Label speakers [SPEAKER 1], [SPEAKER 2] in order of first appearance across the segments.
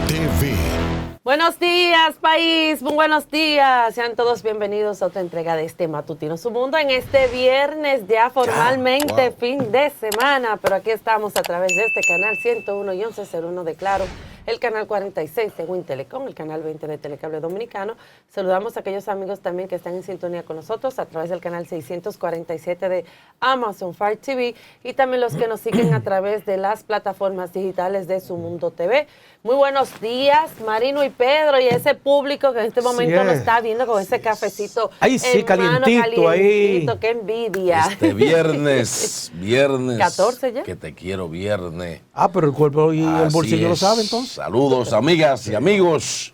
[SPEAKER 1] TV.
[SPEAKER 2] Buenos días, país, muy buenos días. Sean todos bienvenidos a otra entrega de este Matutino Su Mundo en este viernes, ya formalmente fin de semana, pero aquí estamos a través de este canal 101 y 1101 de Claro, el canal 46 de Wintelecom, el canal 20 de Telecable Dominicano. Saludamos a aquellos amigos también que están en sintonía con nosotros a través del canal 647 de Amazon Fire TV y también los que nos siguen a través de las plataformas digitales de Su Mundo TV. Muy buenos días, Marino y Pedro, y ese público que en este momento nos está viendo con ese cafecito
[SPEAKER 3] ahí sí,
[SPEAKER 2] en mano, calientito,
[SPEAKER 3] ahí.
[SPEAKER 2] qué envidia.
[SPEAKER 4] Este viernes
[SPEAKER 2] 14 ya.
[SPEAKER 4] Que te quiero viernes.
[SPEAKER 3] Ah, pero el cuerpo y el bolsillo lo saben entonces.
[SPEAKER 4] Saludos, amigas y amigos.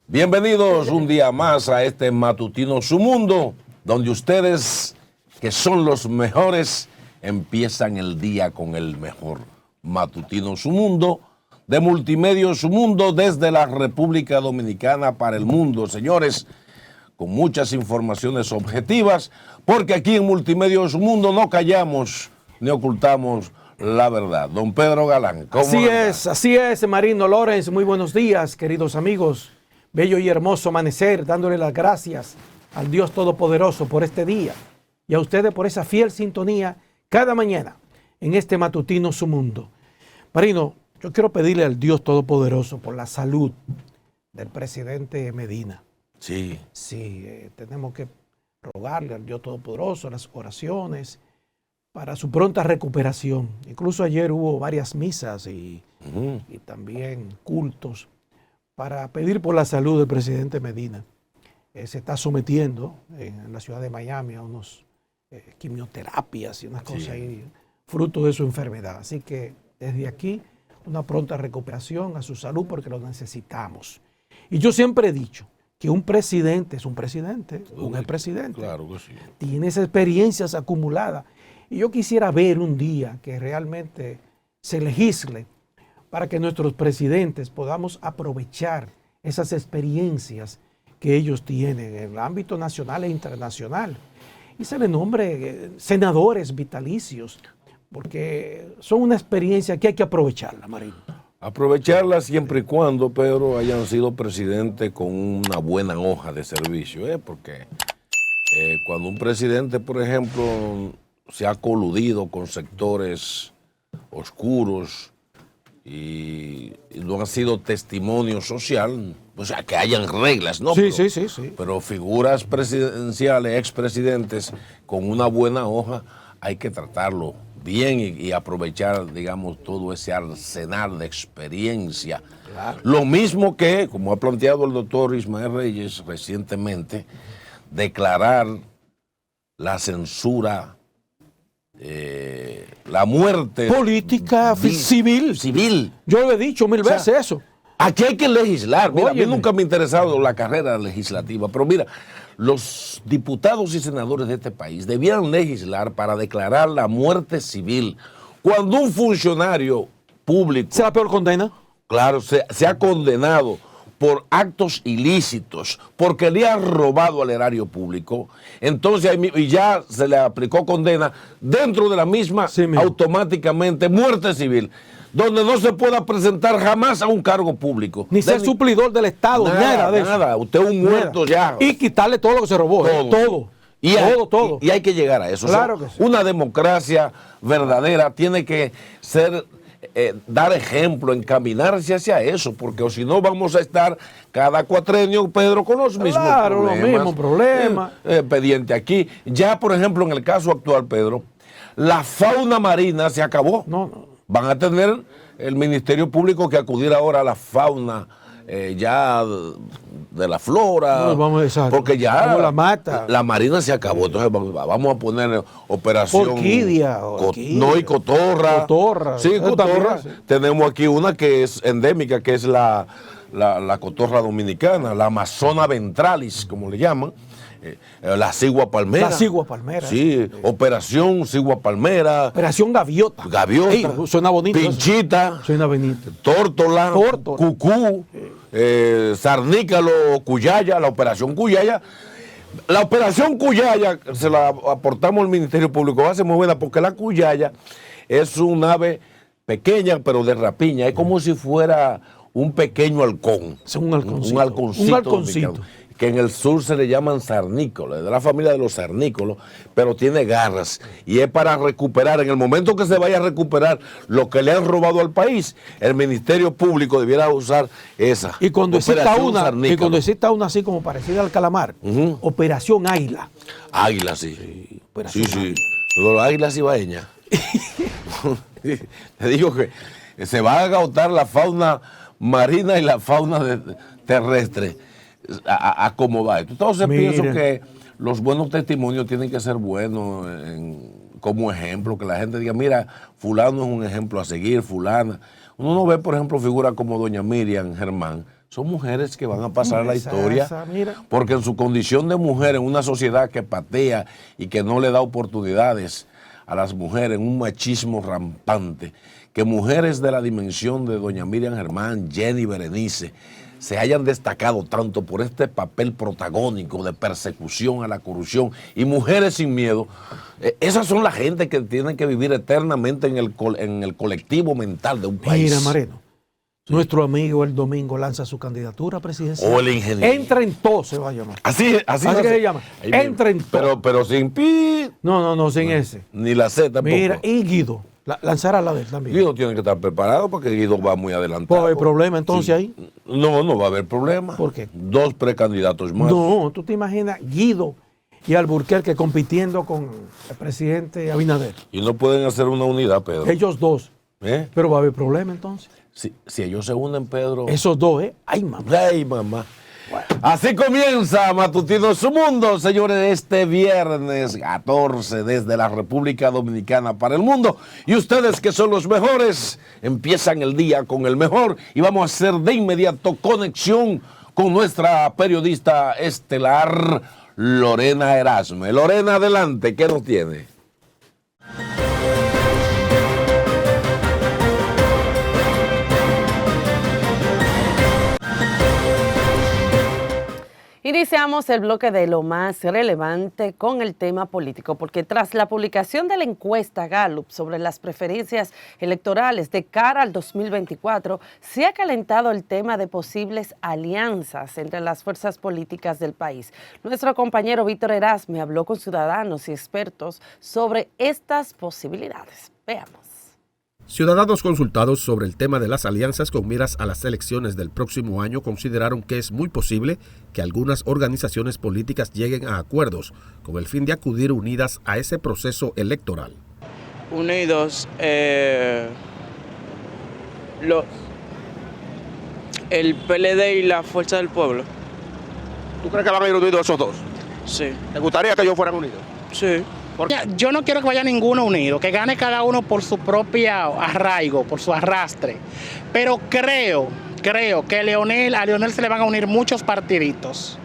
[SPEAKER 4] Bienvenidos un día más a este Matutino Su Mundo, donde ustedes, que son los mejores, empiezan el día con el mejor. Matutino Su Mundo, de Multimedios Su Mundo, desde la República Dominicana para el mundo, señores, con muchas informaciones objetivas, porque aquí en Multimedios Su Mundo no callamos ni ocultamos la verdad. Don Pedro Galán, ¿cómo anda?
[SPEAKER 3] Así es, Marino Lorenz, muy buenos días, queridos amigos. Bello y hermoso amanecer, dándole las gracias al Dios Todopoderoso por este día y a ustedes por esa fiel sintonía cada mañana en este Matutino Su Mundo. Marino, yo quiero pedirle al Dios Todopoderoso por la salud del presidente Medina.
[SPEAKER 4] Sí.
[SPEAKER 3] Sí, tenemos que rogarle al Dios Todopoderoso las oraciones para su pronta recuperación. Incluso ayer hubo varias misas y también cultos para pedir por la salud del presidente Medina. Se está sometiendo en la ciudad de Miami a unos quimioterapias y unas cosas ahí, fruto de su enfermedad. Así que desde aquí, una pronta recuperación a su salud porque lo necesitamos. Y yo siempre he dicho que un presidente es un presidente, un expresidente.
[SPEAKER 4] Claro que sí.
[SPEAKER 3] Tiene esas experiencias acumuladas. Y yo quisiera ver un día que realmente se legisle para que nuestros presidentes podamos aprovechar esas experiencias que ellos tienen en el ámbito nacional e internacional. Y se le nombre senadores vitalicios, porque son una experiencia que hay que aprovecharla, Marino.
[SPEAKER 4] Aprovecharla siempre y cuando, Pedro, hayan sido presidente con una buena hoja de servicio, porque cuando un presidente, por ejemplo, se ha coludido con sectores oscuros y no ha sido testimonio social, o sea, que hayan reglas, ¿no?
[SPEAKER 3] Sí.
[SPEAKER 4] Pero figuras presidenciales, expresidentes, con una buena hoja, hay que tratarlo bien y aprovechar, digamos, todo ese arsenal de experiencia. Claro. Lo mismo que, como ha planteado el doctor Ismael Reyes recientemente, declarar la censura, la muerte
[SPEAKER 3] política civil. Yo lo he dicho mil veces eso.
[SPEAKER 4] Aquí hay que legislar. Mira, a mí nunca me ha interesado la carrera legislativa, pero mira, los diputados y senadores de este país debían legislar para declarar la muerte civil. Cuando un funcionario público...
[SPEAKER 3] ¿Será peor condena?
[SPEAKER 4] Claro, se ha condenado por actos ilícitos, porque le ha robado al erario público, entonces y ya se le aplicó condena dentro de la misma, automáticamente muerte civil, donde no se pueda presentar jamás a un cargo público.
[SPEAKER 3] Ni ser suplidor del Estado, nada de eso.
[SPEAKER 4] Nada, usted es un muerto ya.
[SPEAKER 3] Y quitarle todo lo que se robó, todo.
[SPEAKER 4] Y hay que llegar a eso.
[SPEAKER 3] Claro,
[SPEAKER 4] o sea,
[SPEAKER 3] que sí.
[SPEAKER 4] Una democracia verdadera tiene que ser... dar ejemplo, encaminarse hacia eso, porque o si no vamos a estar cada cuatrenio, Pedro, con los mismos problemas.
[SPEAKER 3] Los mismos problemas.
[SPEAKER 4] Pendiente aquí. Ya, por ejemplo, en el caso actual, Pedro, la fauna marina se acabó.
[SPEAKER 3] No.
[SPEAKER 4] Van a tener el Ministerio Público que acudir ahora a la fauna ya de la flora, porque ya
[SPEAKER 3] la mata.
[SPEAKER 4] La marina se acabó, entonces vamos a poner operación
[SPEAKER 3] Orquídea.
[SPEAKER 4] No, y cotorra. Sí, cotorra. Sí. Tenemos aquí una que es endémica, que es la cotorra dominicana, la Amazona ventralis, como le llaman. La cigua palmera.
[SPEAKER 3] La cigua palmera.
[SPEAKER 4] Sí, Operación Cigua Palmera.
[SPEAKER 3] Operación Gaviota. Suena bonito.
[SPEAKER 4] Pinchita.
[SPEAKER 3] Suena bonito.
[SPEAKER 4] Tórtola. Cucú. Sarnícalo, Cuyaya, la Operación Cuyaya. La Operación Cuyaya se la aportamos al Ministerio Público, va a ser muy buena porque la Cuyaya es un ave pequeña pero de rapiña, es como si fuera un pequeño halcón.
[SPEAKER 3] Es un halconcito.
[SPEAKER 4] Un halconcito.
[SPEAKER 3] Un halconcito.
[SPEAKER 4] dominicano, que en el sur se le llaman sarnícolas, de la familia de los sarnícolos, pero tiene garras y es para recuperar, en el momento que se vaya a recuperar lo que le han robado al país, el Ministerio Público debiera usar esa.
[SPEAKER 3] Y cuando
[SPEAKER 4] Operación
[SPEAKER 3] exista una así como parecida al calamar, Operación Águila.
[SPEAKER 4] Águila, sí.
[SPEAKER 3] Operación
[SPEAKER 4] Sí. Los águilas ibaeñas. Te digo que se va a agotar la fauna marina y la fauna terrestre. A cómo va esto. Entonces pienso que los buenos testimonios tienen que ser buenos como ejemplo, que la gente diga, mira, fulano es un ejemplo a seguir, fulana. Uno no ve, por ejemplo, figuras como doña Miriam Germán. Son mujeres que van a pasar a la historia, porque en su condición de mujer en una sociedad que patea y que no le da oportunidades a las mujeres, un machismo rampante, que mujeres de la dimensión de doña Miriam Germán, Jenny Berenice, se hayan destacado tanto por este papel protagónico de persecución a la corrupción y mujeres sin miedo, esas son la gente que tienen que vivir eternamente en el colectivo mental de un país.
[SPEAKER 3] Mira, Moreno, nuestro amigo el domingo lanza su candidatura presidencial.
[SPEAKER 4] O el ingeniero.
[SPEAKER 3] Entra en todo se va a llamar.
[SPEAKER 4] Así
[SPEAKER 3] que se llama. Entra en todo.
[SPEAKER 4] Pero sin pi.
[SPEAKER 3] No, sin ese.
[SPEAKER 4] Ni la Z tampoco.
[SPEAKER 3] Mira, y Guido. Lanzará la de él también.
[SPEAKER 4] Guido tiene que estar preparado porque Guido va muy adelantado.
[SPEAKER 3] ¿Pues hay problema entonces ahí?
[SPEAKER 4] No va a haber problema.
[SPEAKER 3] ¿Por qué?
[SPEAKER 4] 2 precandidatos más.
[SPEAKER 3] No, tú te imaginas Guido y Alburquerque compitiendo con el presidente Abinader.
[SPEAKER 4] Y no pueden hacer una unidad, Pedro.
[SPEAKER 3] Ellos dos. Pero va a haber problema entonces.
[SPEAKER 4] Si ellos se unen, Pedro.
[SPEAKER 3] Esos dos, Ay, mamá.
[SPEAKER 4] Ay, mamá. Bueno. Así comienza Matutino Su Mundo, señores, este viernes 14 desde la República Dominicana para el mundo. Y ustedes que son los mejores, empiezan el día con el mejor y vamos a hacer de inmediato conexión con nuestra periodista estelar, Lorena Erasme. Lorena, adelante, ¿qué nos tiene?
[SPEAKER 2] Iniciamos el bloque de lo más relevante con el tema político, porque tras la publicación de la encuesta Gallup sobre las preferencias electorales de cara al 2024, se ha calentado el tema de posibles alianzas entre las fuerzas políticas del país. Nuestro compañero Víctor Erasme habló con ciudadanos y expertos sobre estas posibilidades. Veamos.
[SPEAKER 1] Ciudadanos consultados sobre el tema de las alianzas con miras a las elecciones del próximo año consideraron que es muy posible que algunas organizaciones políticas lleguen a acuerdos con el fin de acudir unidas a ese proceso electoral.
[SPEAKER 5] Unidos, el PLD y la Fuerza del Pueblo.
[SPEAKER 6] ¿Tú crees que van a ir unidos esos dos?
[SPEAKER 5] Sí.
[SPEAKER 6] ¿Te gustaría que ellos fueran unidos?
[SPEAKER 5] Sí.
[SPEAKER 7] Yo no quiero que vaya ninguno unido, que gane cada uno por su propio arraigo, por su arrastre. Pero creo que a Leonel se le van a unir muchos partiditos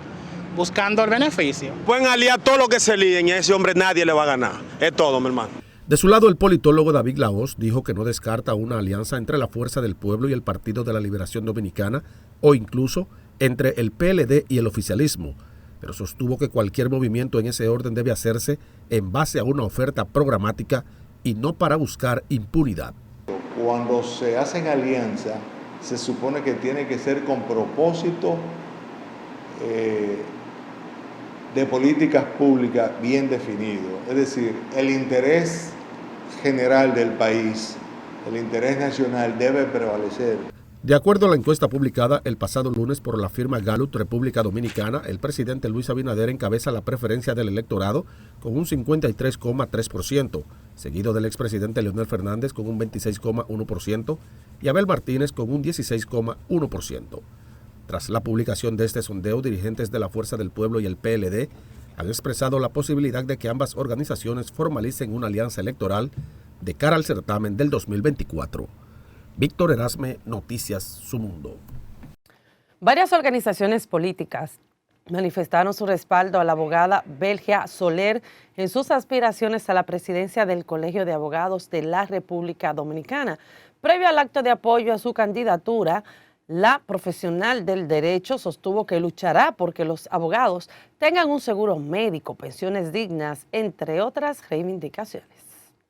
[SPEAKER 7] buscando el beneficio.
[SPEAKER 6] Pueden aliar todo lo que se líen y a ese hombre nadie le va a ganar. Es todo, mi hermano.
[SPEAKER 1] De su lado, el politólogo David Lahoz dijo que no descarta una alianza entre la Fuerza del Pueblo y el Partido de la Liberación Dominicana o incluso entre el PLD y el oficialismo, pero sostuvo que cualquier movimiento en ese orden debe hacerse en base a una oferta programática y no para buscar impunidad.
[SPEAKER 8] Cuando se hacen alianzas, se supone que tiene que ser con propósito de políticas públicas bien definido. Es decir, el interés general del país, el interés nacional debe prevalecer.
[SPEAKER 1] De acuerdo a la encuesta publicada el pasado lunes por la firma Gallup República Dominicana, el presidente Luis Abinader encabeza la preferencia del electorado con un 53,3%, seguido del expresidente Leonel Fernández con un 26,1% y Abel Martínez con un 16,1%. Tras la publicación de este sondeo, dirigentes de la Fuerza del Pueblo y el PLD han expresado la posibilidad de que ambas organizaciones formalicen una alianza electoral de cara al certamen del 2024. Víctor Erasme, Noticias Su Mundo.
[SPEAKER 2] Varias organizaciones políticas manifestaron su respaldo a la abogada Belgia Soler en sus aspiraciones a la presidencia del Colegio de Abogados de la República Dominicana. Previo al acto de apoyo a su candidatura, la profesional del derecho sostuvo que luchará porque los abogados tengan un seguro médico, pensiones dignas, entre otras reivindicaciones.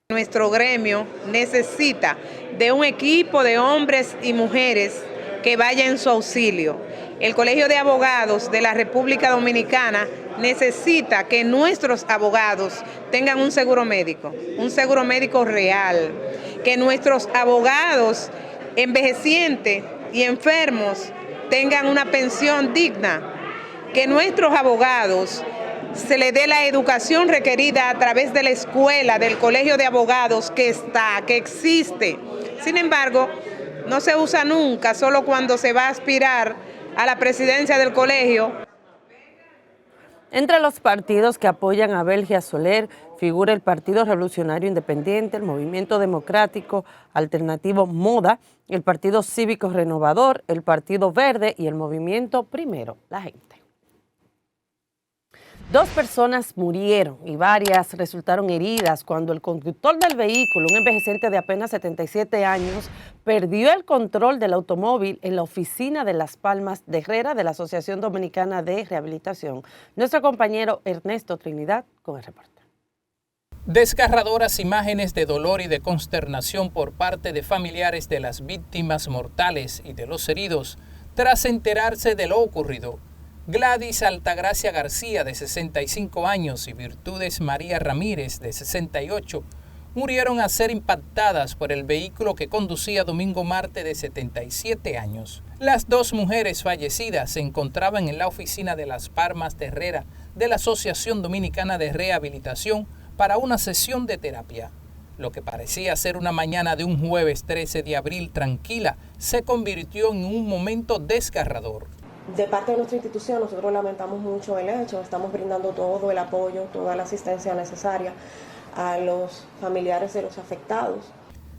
[SPEAKER 9] Nuestro gremio necesita de un equipo de hombres y mujeres que vaya en su auxilio. El Colegio de Abogados de la República Dominicana necesita que nuestros abogados tengan un seguro médico real, que nuestros abogados envejecientes y enfermos tengan una pensión digna, que nuestros abogados se les dé la educación requerida a través de la escuela, del Colegio de Abogados que existe. Sin embargo, no se usa nunca, solo cuando se va a aspirar a la presidencia del colegio.
[SPEAKER 2] Entre los partidos que apoyan a Belgia Soler figura el Partido Revolucionario Independiente, el Movimiento Democrático Alternativo MODA, el Partido Cívico Renovador, el Partido Verde y el Movimiento Primero la Gente. 2 personas murieron y varias resultaron heridas cuando el conductor del vehículo, un envejeciente de apenas 77 años, perdió el control del automóvil en la oficina de Las Palmas de Herrera de la Asociación Dominicana de Rehabilitación. Nuestro compañero Ernesto Trinidad con el reporte.
[SPEAKER 10] Desgarradoras imágenes de dolor y de consternación por parte de familiares de las víctimas mortales y de los heridos tras enterarse de lo ocurrido. Gladys Altagracia García, de 65 años, y Virtudes María Ramírez, de 68, murieron al ser impactadas por el vehículo que conducía Domingo Marte, de 77 años. Las 2 mujeres fallecidas se encontraban en la oficina de Las Palmas de Herrera de la Asociación Dominicana de Rehabilitación para una sesión de terapia. Lo que parecía ser una mañana de un jueves 13 de abril tranquila se convirtió en un momento desgarrador.
[SPEAKER 11] De parte de nuestra institución, nosotros lamentamos mucho el hecho, estamos brindando todo el apoyo, toda la asistencia necesaria a los familiares de los afectados.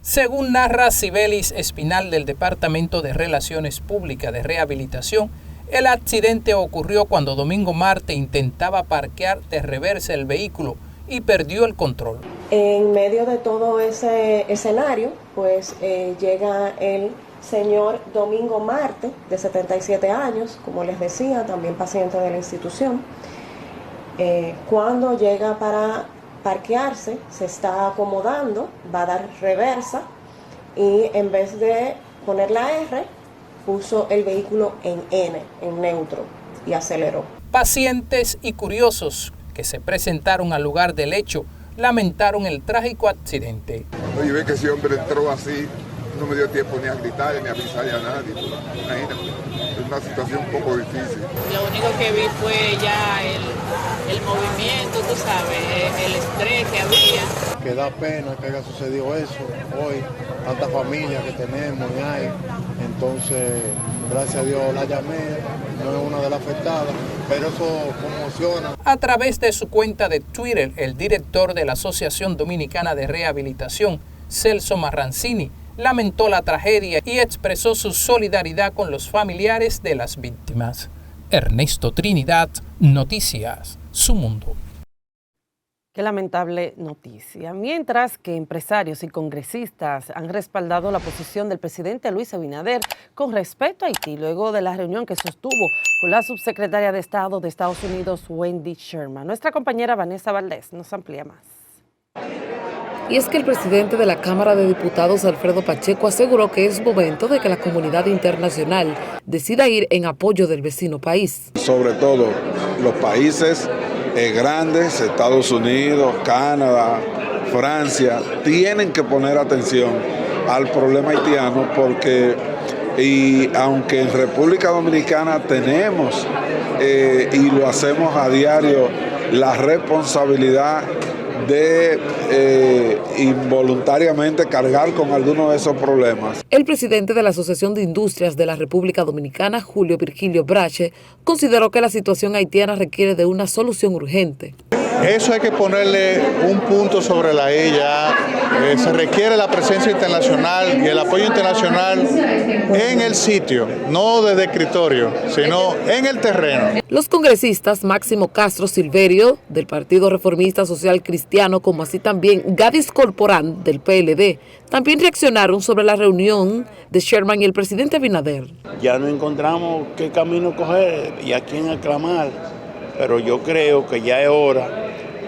[SPEAKER 10] Según narra Cibelis Espinal del Departamento de Relaciones Públicas de Rehabilitación, el accidente ocurrió cuando Domingo Marte intentaba parquear de reversa el vehículo y perdió el control.
[SPEAKER 11] En medio de todo ese escenario, pues llega el señor Domingo Marte, de 77 años, como les decía, también paciente de la institución. Cuando llega para parquearse, se está acomodando, va a dar reversa y en vez de poner la R, puso el vehículo en N, en neutro, y aceleró.
[SPEAKER 10] Pacientes y curiosos que se presentaron al lugar del hecho lamentaron el trágico accidente.
[SPEAKER 12] Oye, ve que ese hombre entró así, no me dio tiempo ni a gritar ni a avisarle a nadie. Imagínate, es una situación un poco difícil.
[SPEAKER 13] Lo único que vi fue ya el movimiento, tú sabes, el estrés que había.
[SPEAKER 14] Que da pena que haya sucedido eso hoy, tanta familia que tenemos y hay. Entonces, gracias a Dios la llamé, no es una de las afectadas, pero eso conmociona.
[SPEAKER 10] A través de su cuenta de Twitter, el director de la Asociación Dominicana de Rehabilitación, Celso Marrancini, lamentó la tragedia y expresó su solidaridad con los familiares de las víctimas. Ernesto Trinidad, Noticias, Su Mundo.
[SPEAKER 2] Qué lamentable noticia. Mientras que empresarios y congresistas han respaldado la posición del presidente Luis Abinader con respecto a Haití, luego de la reunión que sostuvo con la subsecretaria de Estado de Estados Unidos, Wendy Sherman. Nuestra compañera Vanessa Valdés nos amplía más.
[SPEAKER 15] Y es que el presidente de la Cámara de Diputados, Alfredo Pacheco, aseguró que es momento de que la comunidad internacional decida ir en apoyo del vecino país.
[SPEAKER 16] Sobre todo los países grandes, Estados Unidos, Canadá, Francia, tienen que poner atención al problema haitiano porque, y aunque en República Dominicana tenemos, y lo hacemos a diario, la responsabilidad de involuntariamente cargar con alguno de esos problemas.
[SPEAKER 15] El presidente de la Asociación de Industrias de la República Dominicana, Julio Virgilio Brache, consideró que la situación haitiana requiere de una solución urgente.
[SPEAKER 17] Eso hay que ponerle un punto sobre la I ya. Se requiere la presencia internacional y el apoyo internacional en el sitio, no desde escritorio, sino en el terreno.
[SPEAKER 15] Los congresistas Máximo Castro Silverio, del Partido Reformista Social Cristiano, como así también Gadis Corporán, del PLD, también reaccionaron sobre la reunión de Sherman y el presidente Abinader.
[SPEAKER 18] Ya no encontramos qué camino coger y a quién aclamar, pero yo creo que ya es hora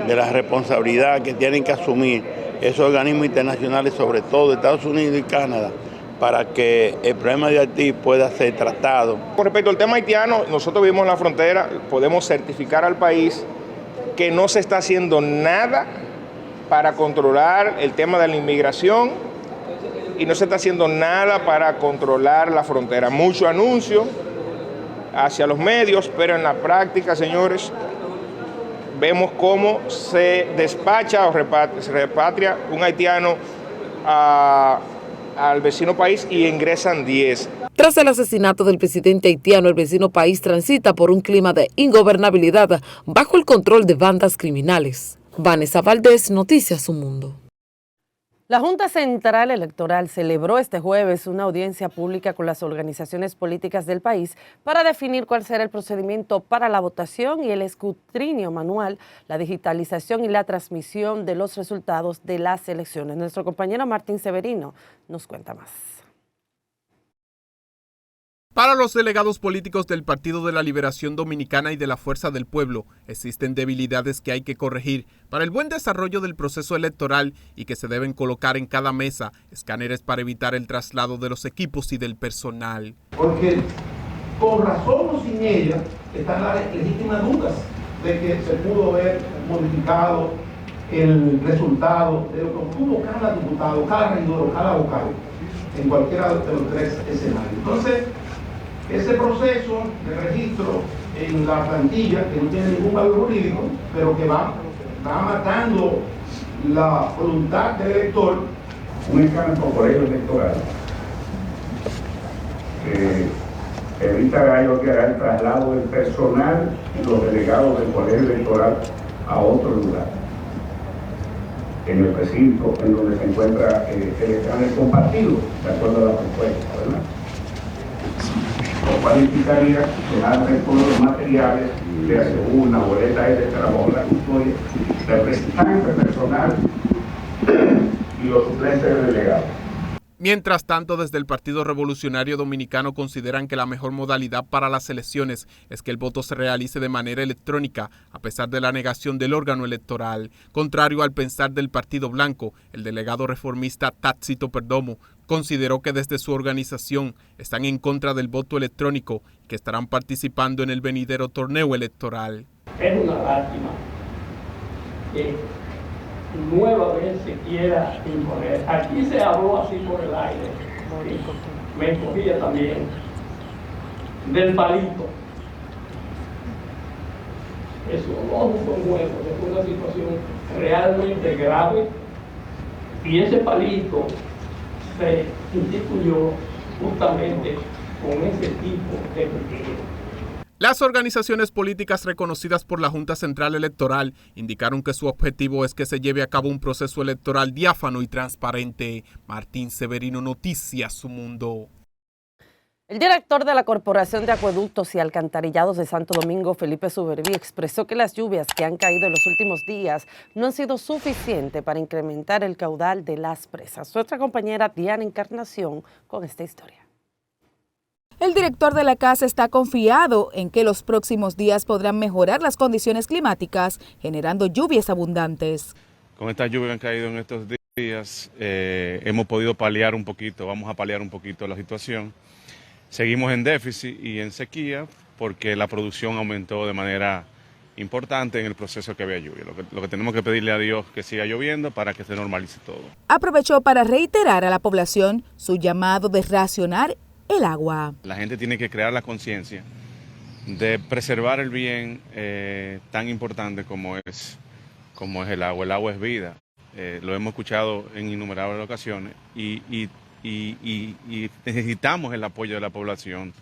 [SPEAKER 18] de la responsabilidad que tienen que asumir esos organismos internacionales, sobre todo Estados Unidos y Canadá, para que el problema de Haití pueda ser tratado.
[SPEAKER 19] Con respecto al tema haitiano, nosotros vivimos en la frontera, podemos certificar al país que no se está haciendo nada para controlar el tema de la inmigración y no se está haciendo nada para controlar la frontera. Mucho anuncio hacia los medios, pero en la práctica, señores, vemos cómo se despacha o se repatria un haitiano al vecino país y ingresan 10.
[SPEAKER 15] Tras el asesinato del presidente haitiano, el vecino país transita por un clima de ingobernabilidad bajo el control de bandas criminales. Vanessa Valdés, Noticias Su Mundo.
[SPEAKER 2] La Junta Central Electoral celebró este jueves una audiencia pública con las organizaciones políticas del país para definir cuál será el procedimiento para la votación y el escrutinio manual, la digitalización y la transmisión de los resultados de las elecciones. Nuestro compañero Martín Severino nos cuenta más.
[SPEAKER 20] Para los delegados políticos del Partido de la Liberación Dominicana y de la Fuerza del Pueblo, existen debilidades que hay que corregir para el buen desarrollo del proceso electoral y que se deben colocar en cada mesa escáneres para evitar el traslado de los equipos y del personal.
[SPEAKER 21] Porque con razón o sin ella están las legítimas dudas de que se pudo haber modificado el resultado de lo que obtuvo cada diputado, cada regidor o cada vocal en cualquiera de los tres escenarios. Entonces, ese proceso de registro en la plantilla, que no tiene ningún valor jurídico, pero que va matando la voluntad del elector.
[SPEAKER 22] Un examen por colegio electoral que evitará que hará el traslado del personal y los delegados del colegio electoral a otro lugar, en el recinto en donde se encuentra el examen compartido, de acuerdo a la propuesta, ¿verdad? O cualificaría dejar de todos los materiales, de hacer una boleta de trabajo, la custodia, representante personal y los suplentes de delegados.
[SPEAKER 20] Mientras tanto, desde el Partido Revolucionario Dominicano consideran que la mejor modalidad para las elecciones es que el voto se realice de manera electrónica, a pesar de la negación del órgano electoral. Contrario al pensar del Partido Blanco, el delegado reformista Tácito Perdomo consideró que desde su organización están en contra del voto electrónico y que estarán participando en el venidero torneo electoral.
[SPEAKER 23] Es una lástima que nuevamente se quiera imponer. Aquí se habló así por el aire, me escogía también, del palito. Eso no fue nuevo, fue una situación realmente grave y ese palito se instituyó justamente con ese tipo de criterio.
[SPEAKER 20] Las organizaciones políticas reconocidas por la Junta Central Electoral indicaron que su objetivo es que se lleve a cabo un proceso electoral diáfano y transparente. Martín Severino, Noticias Su Mundo.
[SPEAKER 2] El director de la Corporación de Acueductos y Alcantarillados de Santo Domingo, Felipe Suberví, expresó que las lluvias que han caído en los últimos días no han sido suficientes para incrementar el caudal de las presas. Nuestra compañera Diana Encarnación con esta historia.
[SPEAKER 24] El director de la casa está confiado en que los próximos días podrán mejorar las condiciones climáticas, generando lluvias abundantes.
[SPEAKER 25] Con estas lluvias que han caído en estos días, hemos podido vamos a paliar un poquito la situación. Seguimos en déficit y en sequía porque la producción aumentó de manera importante en el proceso que había lluvia. Lo que tenemos que pedirle a Dios que siga lloviendo para que se normalice todo.
[SPEAKER 24] Aprovechó para reiterar a la población su llamado de racionar el agua.
[SPEAKER 25] La gente tiene que crear la conciencia de preservar el bien tan importante como es el agua. El agua es vida. Lo hemos escuchado en innumerables ocasiones y necesitamos el apoyo de la población.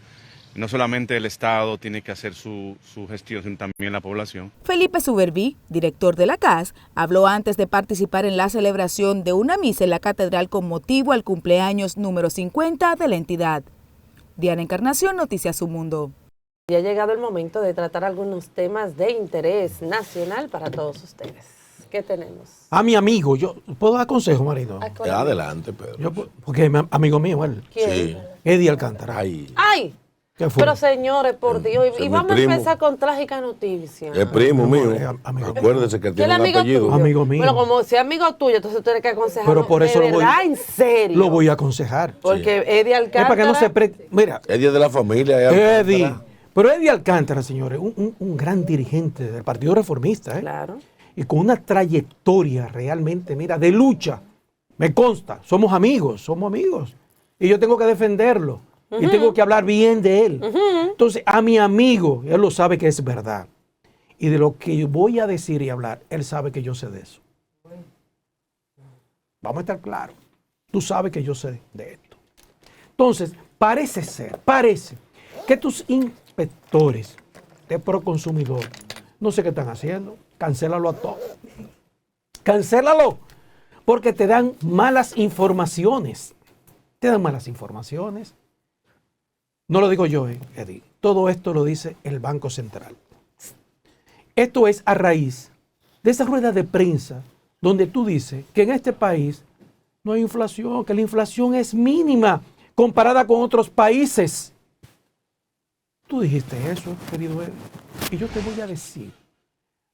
[SPEAKER 25] No solamente el Estado tiene que hacer su gestión, sino también la población.
[SPEAKER 24] Felipe Suberví, director de la CAS, habló antes de participar en la celebración de una misa en la catedral con motivo al cumpleaños número 50 de la entidad. Diana Encarnación, Noticias Su Mundo.
[SPEAKER 2] Ya ha llegado el momento de tratar algunos temas de interés nacional para todos ustedes. ¿Qué tenemos?
[SPEAKER 3] A mi amigo, yo ¿puedo dar consejo, marido?
[SPEAKER 4] Adelante, Pedro.
[SPEAKER 3] Porque es amigo mío, él.
[SPEAKER 2] ¿Quién?
[SPEAKER 3] Sí. Eddie Alcántara.
[SPEAKER 2] ¡Ay!
[SPEAKER 3] ¿Qué fue?
[SPEAKER 2] Pero señores, por Dios,
[SPEAKER 4] Ese
[SPEAKER 2] y
[SPEAKER 4] es
[SPEAKER 2] vamos
[SPEAKER 4] mi
[SPEAKER 2] a
[SPEAKER 4] primo.
[SPEAKER 2] empezar con trágica noticia.
[SPEAKER 4] Es primo mío. Acuérdese que
[SPEAKER 2] ¿Quién
[SPEAKER 4] tiene
[SPEAKER 2] es
[SPEAKER 4] un
[SPEAKER 2] amigo
[SPEAKER 4] apellido.
[SPEAKER 2] tuyo?
[SPEAKER 3] Amigo mío.
[SPEAKER 2] Bueno, como si es amigo tuyo, entonces tú tienes que aconsejar.
[SPEAKER 3] Pero por eso
[SPEAKER 2] de verdad, en serio.
[SPEAKER 3] lo voy a aconsejar.
[SPEAKER 2] Porque Eddie Alcántara.
[SPEAKER 3] Es para que no se mira,
[SPEAKER 4] Eddie es de la familia.
[SPEAKER 3] Eddie. Pero Eddie Alcántara, señores, un gran dirigente del Partido Reformista, ¿eh?
[SPEAKER 2] Claro.
[SPEAKER 3] Y con una trayectoria realmente, mira, de lucha. Me consta, somos amigos. Y yo tengo que defenderlo. Y tengo que hablar bien de él. Entonces, a mi amigo, él lo sabe que es verdad. Y de lo que yo voy a decir y hablar, él sabe que yo sé de eso. Vamos a estar claros. Tú sabes que yo sé de esto. Entonces, parece que tus inspectores de Proconsumidor, no sé qué están haciendo, cancélalo a todo. Cancélalo, porque te dan malas informaciones. No lo digo yo, Eddie. Todo esto lo dice el Banco Central. Esto es a raíz de esa rueda de prensa donde tú dices que en este país no hay inflación, que la inflación es mínima comparada con otros países. Tú dijiste eso, querido Eddie. Y yo te voy a decir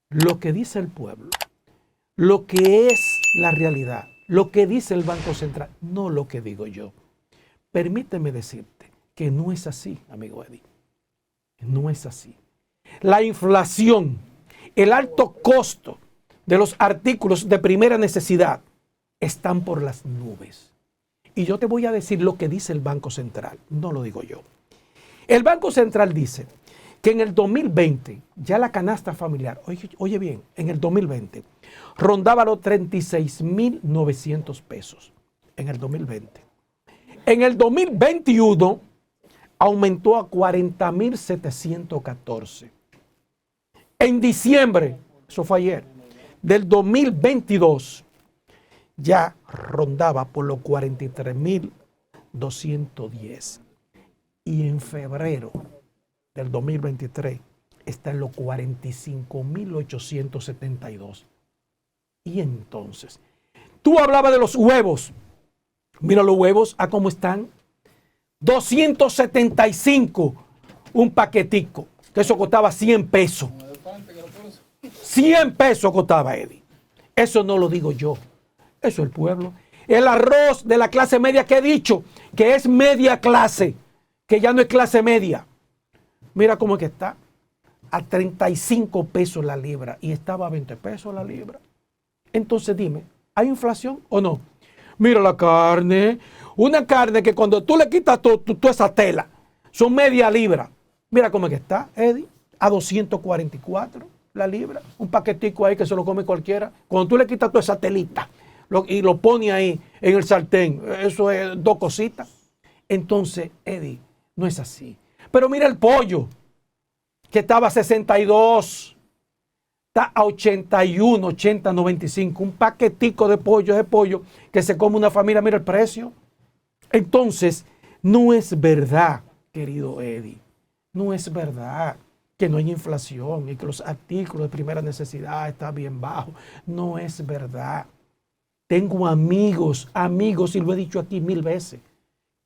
[SPEAKER 3] lo que dice el pueblo, lo que es la realidad, lo que dice el Banco Central, no lo que digo yo. Permíteme decirte que no es así, amigo Eddie. No es así. La inflación, el alto costo de los artículos de primera necesidad están por las nubes. Y yo te voy a decir lo que dice el Banco Central, no lo digo yo. El Banco Central dice que en el 2020, ya la canasta familiar, oye bien, en el 2020, rondaba los 36.900 pesos. En el 2020. En el 2021, aumentó a 40.714. En diciembre, eso fue ayer, del 2022, ya rondaba por los 43.210. Y en febrero del 2023 está en los 45.872. Y entonces, tú hablabas de los huevos. Mira los huevos, ¿a cómo están? 275 un paquetico, que eso costaba 100 pesos. 100 pesos costaba, Eddie. Eso no lo digo yo, eso es el pueblo. El arroz de la clase media que he dicho, que es media clase, que ya no es clase media. Mira cómo es que está, a 35 pesos la libra y estaba a 20 pesos la libra. Entonces dime, ¿hay inflación o no? Mira la carne, una carne que cuando tú le quitas toda esa tela, son media libra. Mira cómo es que está, Eddie, a 244 la libra. Un paquetico ahí que se lo come cualquiera. Cuando tú le quitas toda esa telita y lo pones ahí en el sartén, eso es 2 cositas. Entonces, Eddie, no es así. Pero mira el pollo, que estaba a 62, está a 81, 80, 95. Un paquetico de pollo que se come una familia, mira el precio. Entonces, no es verdad, querido Eddie, no es verdad que no hay inflación y que los artículos de primera necesidad están bien bajos. No es verdad. Tengo amigos, y lo he dicho aquí 1000 veces,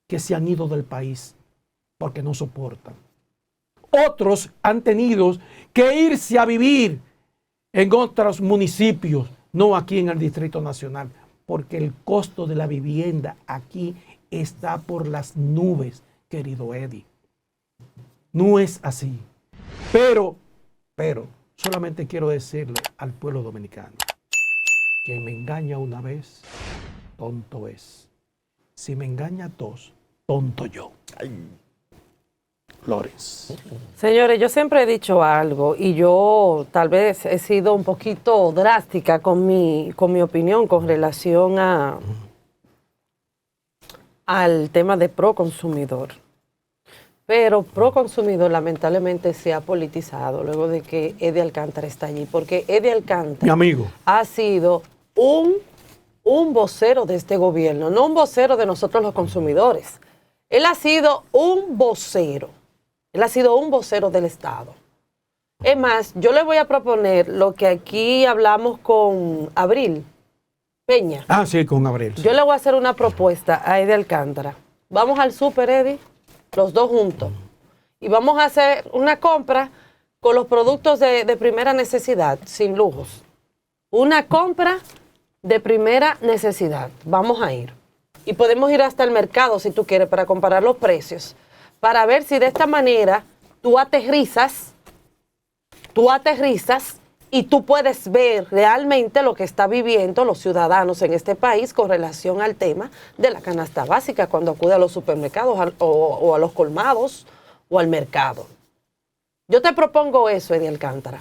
[SPEAKER 3] que se han ido del país porque no soportan. Otros han tenido que irse a vivir en otros municipios, no aquí en el Distrito Nacional, porque el costo de la vivienda aquí está por las nubes, querido Eddie. No es así. Pero, solamente quiero decirle al pueblo dominicano, quien me engaña una vez, tonto es. Si me engaña dos, tonto yo. Flores.
[SPEAKER 2] Señores, yo siempre he dicho algo y yo tal vez he sido un poquito drástica con mi opinión con relación al tema de Proconsumidor. Pero Proconsumidor lamentablemente se ha politizado luego de que Eddie Alcántara está allí, porque Eddie Alcántara,
[SPEAKER 3] mi amigo,
[SPEAKER 2] ha sido un vocero de este gobierno, no un vocero de nosotros los consumidores. Él ha sido un vocero. Él ha sido un vocero del Estado. Es más, yo le voy a proponer lo que aquí hablamos con Abril Peña.
[SPEAKER 3] Ah, sí, con Abril. Sí.
[SPEAKER 2] Yo le voy a hacer una propuesta a Eddie Alcántara. Vamos al súper, Eddie, los dos juntos. y vamos a hacer una compra con los productos de primera necesidad, sin lujos. Una compra de primera necesidad. Vamos a ir. Y podemos ir hasta el mercado, si tú quieres, para comparar los precios, para ver si de esta manera tú aterrizas y tú puedes ver realmente lo que están viviendo los ciudadanos en este país con relación al tema de la canasta básica cuando acude a los supermercados o a los colmados o al mercado. Yo te propongo eso, Eddie Alcántara.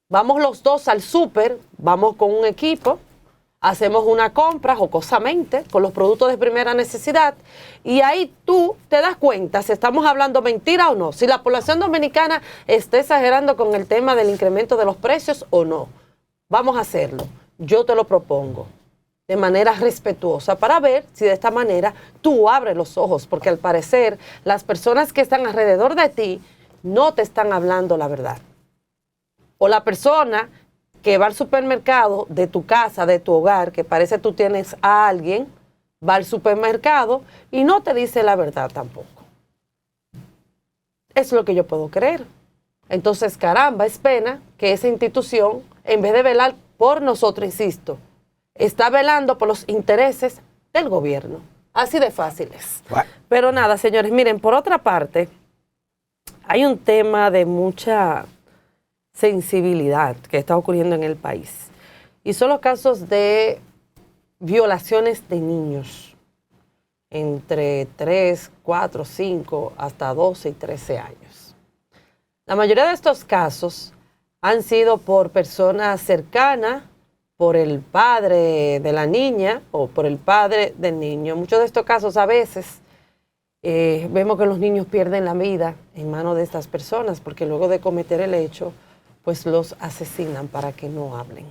[SPEAKER 2] Vamos los dos al súper, vamos con un equipo, hacemos una compra jocosamente con los productos de primera necesidad y ahí tú te das cuenta si estamos hablando mentira o no, si la población dominicana está exagerando con el tema del incremento de los precios o no. Vamos a hacerlo. Yo te lo propongo de manera respetuosa para ver si de esta manera tú abres los ojos, porque al parecer las personas que están alrededor de ti no te están hablando la verdad. O la persona que va al supermercado de tu casa, de tu hogar, que parece tú tienes a alguien, va al supermercado y no te dice la verdad tampoco. Es lo que yo puedo creer. Entonces, caramba, es pena que esa institución, en vez de velar por nosotros, insisto, está velando por los intereses del gobierno. Así de fácil es. Pero nada, señores, miren, por otra parte, hay un tema de mucha sensibilidad que está ocurriendo en el país. Y son los casos de violaciones de niños entre 3, 4, 5, hasta 12 y 13 años. La mayoría de estos casos han sido por personas cercanas, por el padre de la niña o por el padre del niño. En muchos de estos casos a veces vemos que los niños pierden la vida en manos de estas personas porque luego de cometer el hecho pues los asesinan para que no hablen.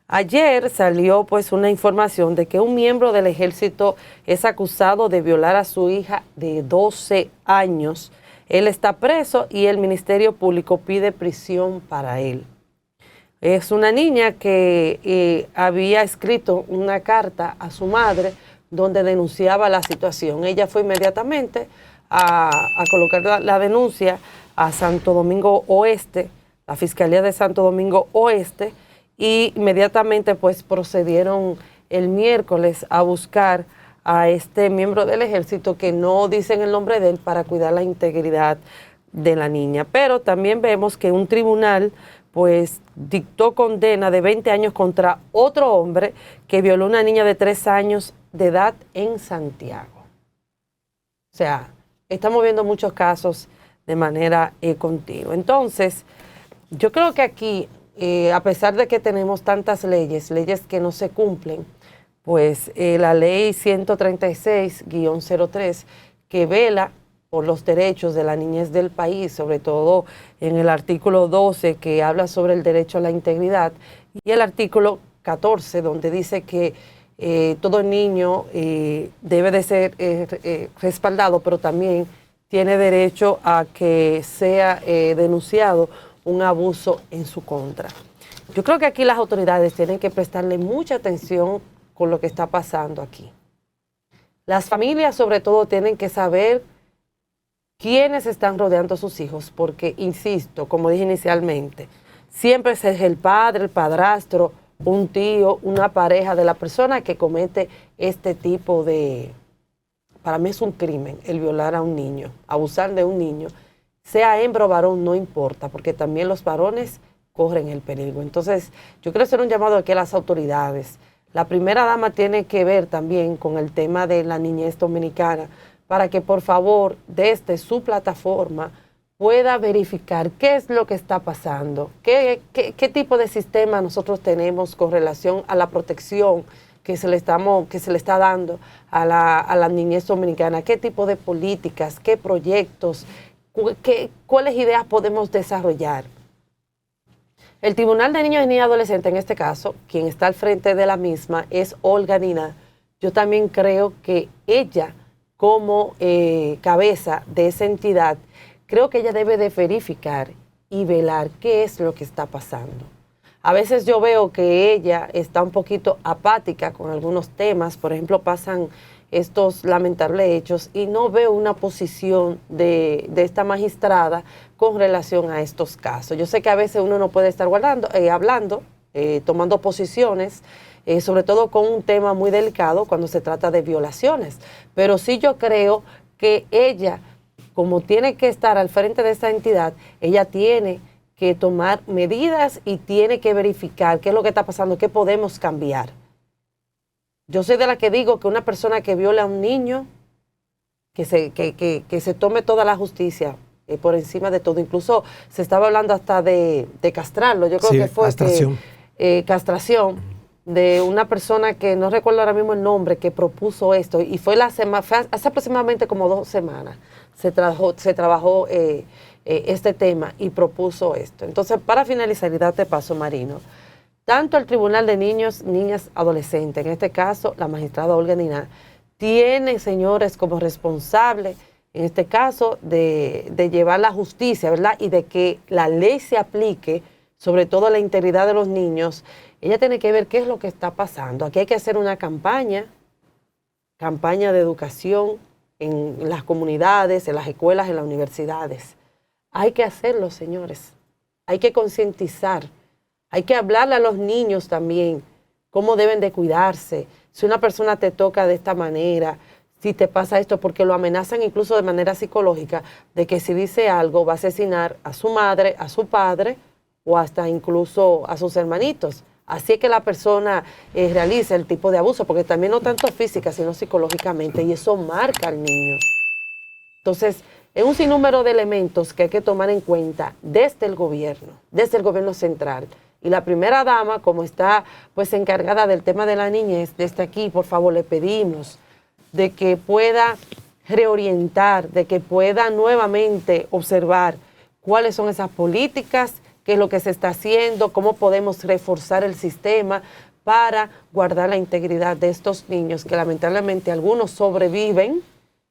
[SPEAKER 2] Ayer salió pues una información de que un miembro del ejército es acusado de violar a su hija de 12 años. Él está preso y el Ministerio Público pide prisión para él. Es una niña que había escrito una carta a su madre donde denunciaba la situación. Ella fue inmediatamente a colocar la denuncia a Santo Domingo Oeste, la Fiscalía de Santo Domingo Oeste, y inmediatamente pues procedieron el miércoles a buscar a este miembro del ejército que no dicen el nombre de él para cuidar la integridad de la niña. Pero también vemos que un tribunal pues dictó condena de 20 años contra otro hombre que violó a una niña de 3 años de edad en Santiago. O sea, estamos viendo muchos casos de manera continua. Entonces, yo creo que aquí, a pesar de que tenemos tantas leyes que no se cumplen, pues la ley 136-03, que vela por los derechos de la niñez del país, sobre todo en el artículo 12, que habla sobre el derecho a la integridad, y el artículo 14, donde dice que todo niño debe de ser respaldado, pero también tiene derecho a que sea denunciado un abuso en su contra. Yo creo que aquí las autoridades tienen que prestarle mucha atención con lo que está pasando aquí. Las familias sobre todo tienen que saber quiénes están rodeando a sus hijos, porque, insisto, como dije inicialmente, siempre es el padre, el padrastro, un tío, una pareja de la persona que comete este tipo de... Para mí es un crimen el violar a un niño, abusar de un niño, sea hembra o varón, no importa, porque también los varones corren el peligro. Entonces, yo quiero hacer un llamado aquí a las autoridades. La primera dama tiene que ver también con el tema de la niñez dominicana, para que por favor desde su plataforma pueda verificar qué es lo que está pasando, qué tipo de sistema nosotros tenemos con relación a la protección que se le está dando a la niñez dominicana, qué tipo de políticas, qué proyectos, cuáles ideas podemos desarrollar. El Tribunal de Niños y Niñas Adolescentes, en este caso, quien está al frente de la misma es Olga Dina. Yo también creo que ella, como cabeza de esa entidad, creo que ella debe de verificar y velar qué es lo que está pasando. A veces yo veo que ella está un poquito apática con algunos temas, por ejemplo, pasan estos lamentables hechos y no veo una posición de esta magistrada con relación a estos casos. Yo sé que a veces uno no puede estar hablando, tomando posiciones, sobre todo con un tema muy delicado cuando se trata de violaciones, pero sí yo creo que ella, como tiene que estar al frente de esta entidad, ella tiene que tomar medidas y tiene que verificar qué es lo que está pasando, qué podemos cambiar. Yo soy de la que digo que una persona que viola a un niño, que se tome toda la justicia por encima de todo. Incluso se estaba hablando hasta de castrarlo. Yo creo que fue castración de una persona que no recuerdo ahora mismo el nombre, que propuso esto. Y fue hace aproximadamente como 2 semanas se trabajó este tema y propuso esto. Entonces, para finalizar y darte paso, Marino, tanto el Tribunal de Niños, Niñas, Adolescentes, en este caso la magistrada Olga Niná, tiene, señores, como responsable, en este caso, de llevar la justicia, ¿verdad? Y de que la ley se aplique, sobre todo a la integridad de los niños. Ella tiene que ver qué es lo que está pasando. Aquí hay que hacer una campaña de educación en las comunidades, en las escuelas, en las universidades. Hay que hacerlo, señores. Hay que concientizar. Hay que hablarle a los niños también cómo deben de cuidarse. Si una persona te toca de esta manera, si te pasa esto, porque lo amenazan incluso de manera psicológica, de que si dice algo va a asesinar a su madre, a su padre o hasta incluso a sus hermanitos. Así es que la persona realiza el tipo de abuso, porque también no tanto física, sino psicológicamente, y eso marca al niño. Entonces, es un sinnúmero de elementos que hay que tomar en cuenta desde el gobierno central. Y la primera dama, como está pues encargada del tema de la niñez, desde aquí, por favor, le pedimos de que pueda reorientar, de que pueda nuevamente observar cuáles son esas políticas, qué es lo que se está haciendo, cómo podemos reforzar el sistema para guardar la integridad de estos niños, que lamentablemente algunos sobreviven,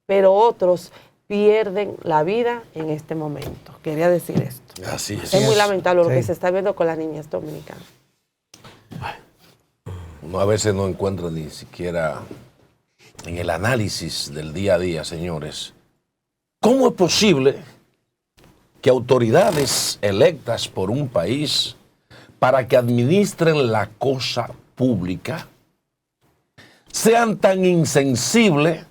[SPEAKER 2] pero otros pierden la vida en este momento. Quería decir esto.
[SPEAKER 4] Así es.
[SPEAKER 2] Es muy lamentable lo que se está viendo con las niñas dominicanas.
[SPEAKER 4] Uno a veces no encuentra ni siquiera en el análisis del día a día, señores, ¿cómo es posible que autoridades electas por un país para que administren la cosa pública sean tan insensibles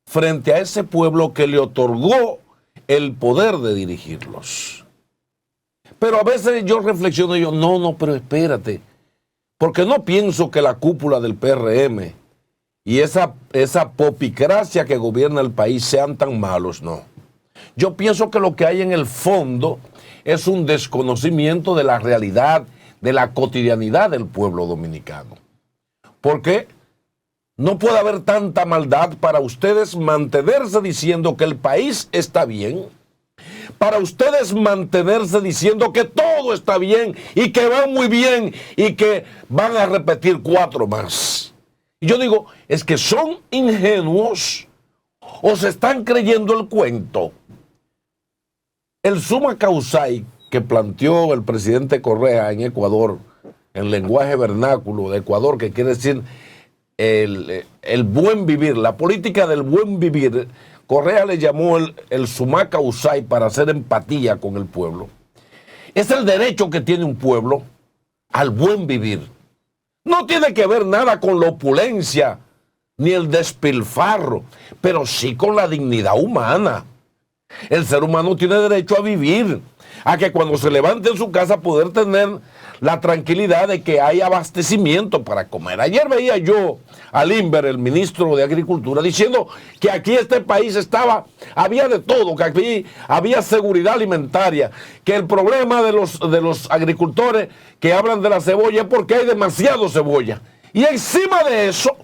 [SPEAKER 4] frente a ese pueblo que le otorgó el poder de dirigirlos? Pero a veces yo reflexiono y yo, no, pero espérate, porque no pienso que la cúpula del PRM y esa popicracia que gobierna el país sean tan malos, no. Yo pienso que lo que hay en el fondo es un desconocimiento de la realidad, de la cotidianidad del pueblo dominicano. Porque no puede haber tanta maldad para ustedes mantenerse diciendo que el país está bien, para ustedes mantenerse diciendo que todo está bien y que van muy bien y que van a repetir 4 más. Y yo digo, es que son ingenuos o se están creyendo el cuento. El summa causai que planteó el presidente Correa en Ecuador, en lenguaje vernáculo de Ecuador, que quiere decir el buen vivir, la política del buen vivir, Correa le llamó el summa causai para hacer empatía con el pueblo. Es el derecho que tiene un pueblo al buen vivir. No tiene que ver nada con la opulencia ni el despilfarro, pero sí con la dignidad humana. El ser humano tiene derecho a vivir, a que cuando se levante en su casa poder tener la tranquilidad de que hay abastecimiento para comer. Ayer veía yo a Limber, el ministro de Agricultura, diciendo que aquí este país había de todo, que aquí había seguridad alimentaria, que el problema de los agricultores que hablan de la cebolla es porque hay demasiado cebolla. Y encima de eso,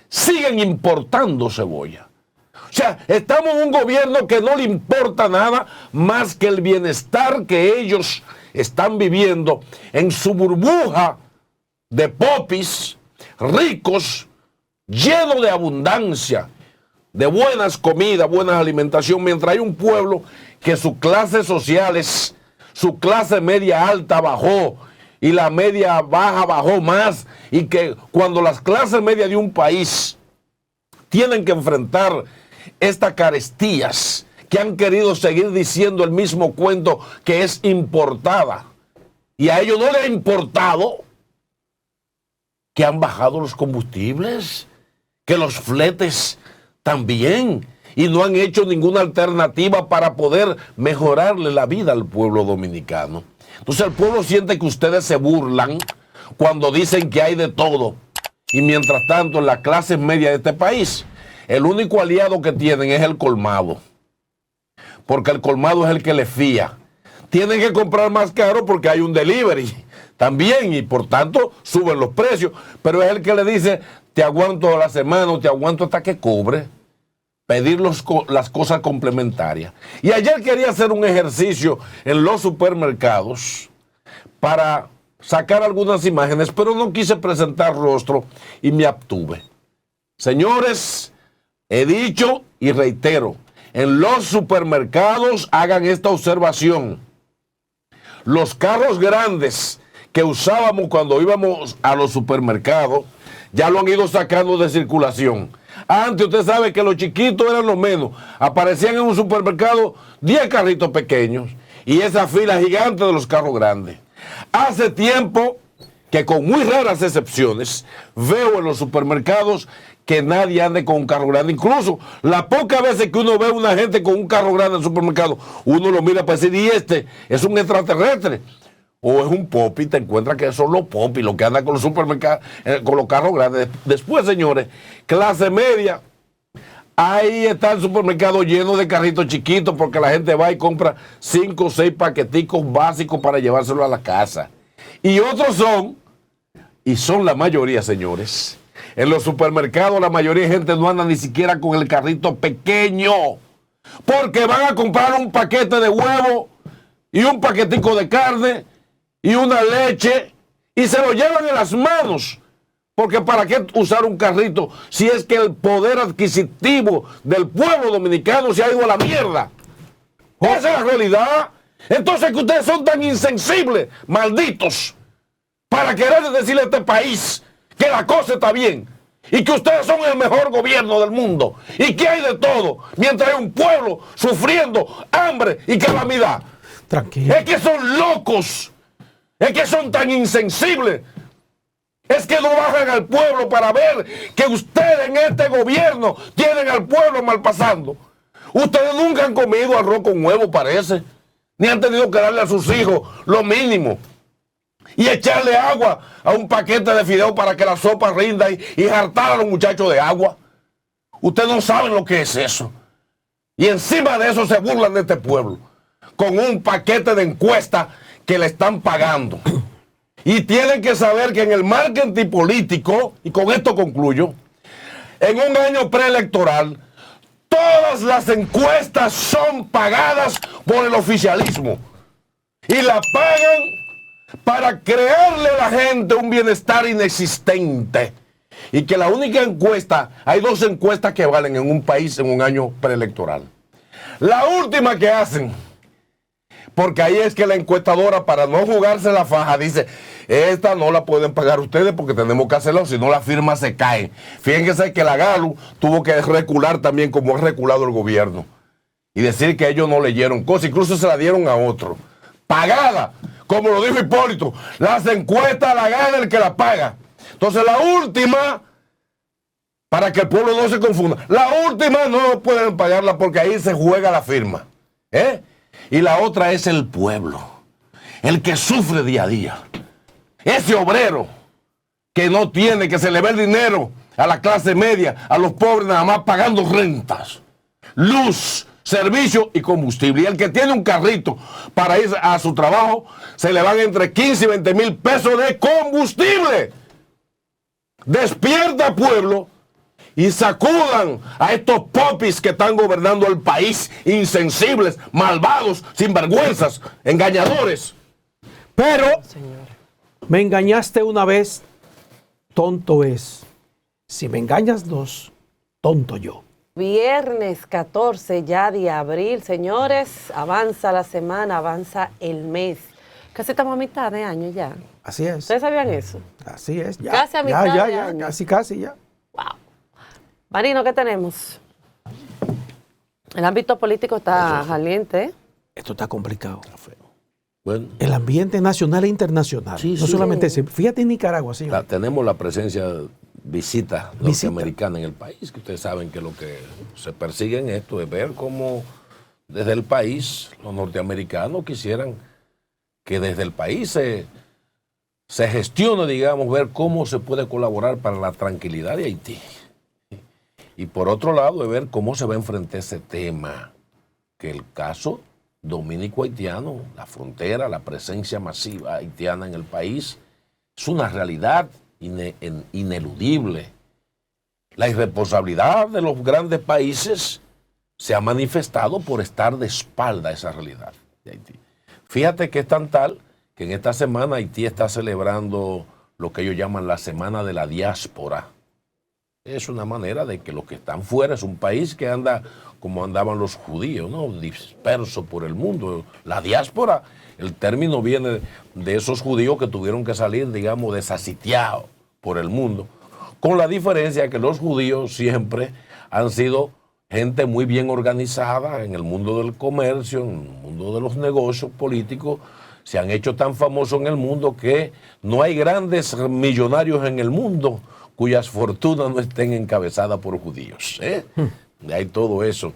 [SPEAKER 4] siguen importando cebolla. O sea, estamos en un gobierno que no le importa nada más que el bienestar que ellos están viviendo en su burbuja de popis, ricos, lleno de abundancia, de buenas comidas, buena alimentación, mientras hay un pueblo que su clase social su clase media alta bajó y la media baja bajó más, y que cuando las clases medias de un país tienen que enfrentar estas carestías que han querido seguir diciendo el mismo cuento que es importada. Y a ellos no les ha importado que han bajado los combustibles, que los fletes también, y no han hecho ninguna alternativa para poder mejorarle la vida al pueblo dominicano. Entonces el pueblo siente que ustedes se burlan cuando dicen que hay de todo. Y mientras tanto, en la clase media de este país, el único aliado que tienen es el colmado. Porque el colmado es el que les fía. Tienen que comprar más caro porque hay un delivery también y por tanto suben los precios. Pero es el que le dice, te aguanto la semana o te aguanto hasta que cobre. Pedir las cosas complementarias. Y ayer quería hacer un ejercicio en los supermercados para sacar algunas imágenes, pero no quise presentar rostro y me abstuve. Señores, he dicho y reitero, en los supermercados hagan esta observación. Los carros grandes que usábamos cuando íbamos a los supermercados, ya lo han ido sacando de circulación. Antes usted sabe que los chiquitos eran los menos. Aparecían en un supermercado 10 carritos pequeños y esa fila gigante de los carros grandes. Hace tiempo que con muy raras excepciones veo en los supermercados que nadie ande con un carro grande. Incluso las pocas veces que uno ve a una gente con un carro grande en el supermercado, uno lo mira para decir, y este es un extraterrestre. O es un popi, te encuentras que son los popis los que andan con los supermercados, con los carros grandes. Después, señores, clase media, ahí está el supermercado lleno de carritos chiquitos porque la gente va y compra 5 o 6 paqueticos básicos para llevárselo a la casa. Y otros son la mayoría, señores. En los supermercados la mayoría de gente no anda ni siquiera con el carrito pequeño porque van a comprar un paquete de huevo y un paquetico de carne y una leche y se lo llevan en las manos. Porque ¿para qué usar un carrito si es que el poder adquisitivo del pueblo dominicano se ha ido a la mierda? Esa es la realidad. Entonces que ustedes son tan insensibles, malditos, para querer decirle a este país que la cosa está bien y que ustedes son el mejor gobierno del mundo y que hay de todo, mientras hay un pueblo sufriendo hambre y calamidad.
[SPEAKER 3] Tranquilo.
[SPEAKER 4] Es que son locos. Es que son tan insensibles. Es que no bajan al pueblo para ver que ustedes en este gobierno tienen al pueblo mal pasando. Ustedes nunca han comido arroz con huevo, parece. Ni han tenido que darle a sus hijos lo mínimo. Y echarle agua a un paquete de fideo para que la sopa rinda y hartar a los muchachos de agua. Ustedes no saben lo que es eso. Y encima de eso se burlan de este pueblo. Con un paquete de encuestas que le están pagando. Y tienen que saber que en el marketing político, y con esto concluyo, en un año preelectoral, todas las encuestas son pagadas por el oficialismo. Y la pagan para crearle a la gente un bienestar inexistente. Y que la única encuesta, hay 2 encuestas que valen en un país en un año preelectoral. La última que hacen, porque ahí es que la encuestadora, para no jugarse la faja, dice, esta no la pueden pagar ustedes porque tenemos que hacerlo, si no la firma se cae. Fíjense que la Galu tuvo que recular también como ha reculado el gobierno. Y decir que ellos no leyeron cosas, incluso se la dieron a otro. Pagada, como lo dijo Hipólito, las encuestas la gana el que la paga. Entonces la última, para que el pueblo no se confunda, la última no pueden pagarla porque ahí se juega la firma. Y la otra es el pueblo, el que sufre día a día. Ese obrero que no tiene, que se le ve el dinero a la clase media, a los pobres nada más pagando rentas, luz, servicio y combustible. Y el que tiene un carrito para ir a su trabajo, se le van entre 15 y 20 mil pesos de combustible. Despierta, pueblo, y sacudan a estos popis que están gobernando el país, insensibles, malvados, sinvergüenzas, engañadores.
[SPEAKER 3] Pero me engañaste una vez, tonto es. Si me engañas 2, tonto yo.
[SPEAKER 2] Viernes 14 ya de abril, señores, avanza la semana, avanza el mes. Casi estamos a mitad de año ya.
[SPEAKER 3] Así es.
[SPEAKER 2] ¿Ustedes sabían eso?
[SPEAKER 3] Así es. Ya,
[SPEAKER 2] casi a mitad de año.
[SPEAKER 3] Casi ya.
[SPEAKER 2] Wow. Marino, ¿qué tenemos? El ámbito político está caliente, ¿eh?
[SPEAKER 3] Esto está complicado.
[SPEAKER 4] Bueno,
[SPEAKER 3] el ambiente nacional e internacional. No solamente ese. Fíjate en Nicaragua, sí.
[SPEAKER 4] Tenemos la presencia, visita norteamericana en el país, que ustedes saben que lo que se persigue en esto es ver cómo desde el país los norteamericanos quisieran que desde el país se gestione, digamos, ver cómo se puede colaborar para la tranquilidad de Haití. Y por otro lado, de ver cómo se va a enfrentar ese tema, que el caso dominico-haitiano, la frontera, la presencia masiva haitiana en el país, es una realidad ineludible. La irresponsabilidad de los grandes países se ha manifestado por estar de espalda a esa realidad de Haití. Fíjate que es tan tal que en esta semana Haití está celebrando lo que ellos llaman la Semana de la Diáspora. Es una manera de que los que están fuera, es un país que anda como andaban los judíos, ¿no? Dispersos por el mundo. La diáspora, el término viene de esos judíos que tuvieron que salir, digamos, desasitiados por el mundo. Con la diferencia que los judíos siempre han sido gente muy bien organizada en el mundo del comercio, en el mundo de los negocios políticos. Se han hecho tan famosos en el mundo que no hay grandes millonarios en el mundo cuyas fortunas no estén encabezadas por judíos. Hay todo eso.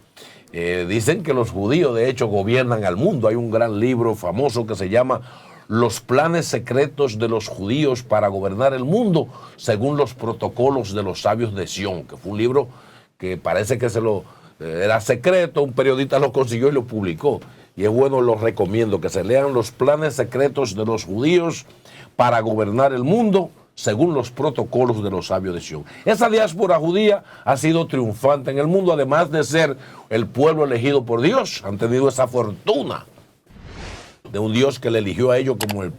[SPEAKER 4] Dicen que los judíos de hecho gobiernan al mundo. Hay un gran libro famoso que se llama Los planes secretos de los judíos para gobernar el mundo según los protocolos de los sabios de Sión, que fue un libro que parece que era secreto, un periodista lo consiguió y lo publicó. Y es bueno, lo recomiendo, que se lean Los planes secretos de los judíos para gobernar el mundo según los protocolos de los sabios de Sión. Esa diáspora judía ha sido triunfante en el mundo, además de ser el pueblo elegido por Dios. Han tenido esa fortuna de un Dios que le eligió a ellos como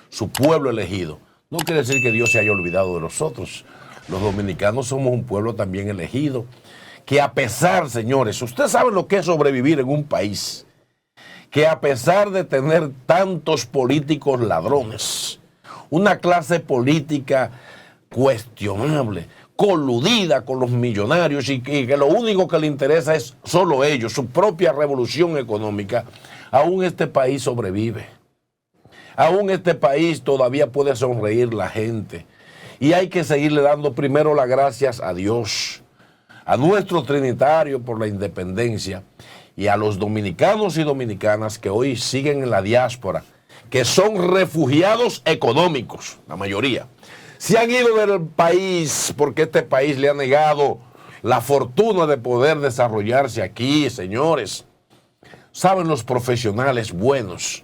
[SPEAKER 4] su pueblo elegido. No quiere decir que Dios se haya olvidado de nosotros. Los dominicanos somos un pueblo también elegido, que a pesar, señores, ustedes saben lo que es sobrevivir en un país, que a pesar de tener tantos políticos ladrones, una clase política cuestionable, coludida con los millonarios y que lo único que le interesa es solo ellos, su propia revolución económica, aún este país sobrevive. Aún este país todavía puede sonreír la gente. Y hay que seguirle dando primero las gracias a Dios, a nuestro Trinitario por la independencia y a los dominicanos y dominicanas que hoy siguen en la diáspora, que son refugiados económicos, la mayoría. Se han ido del país porque este país le ha negado la fortuna de poder desarrollarse aquí, señores. Saben los profesionales buenos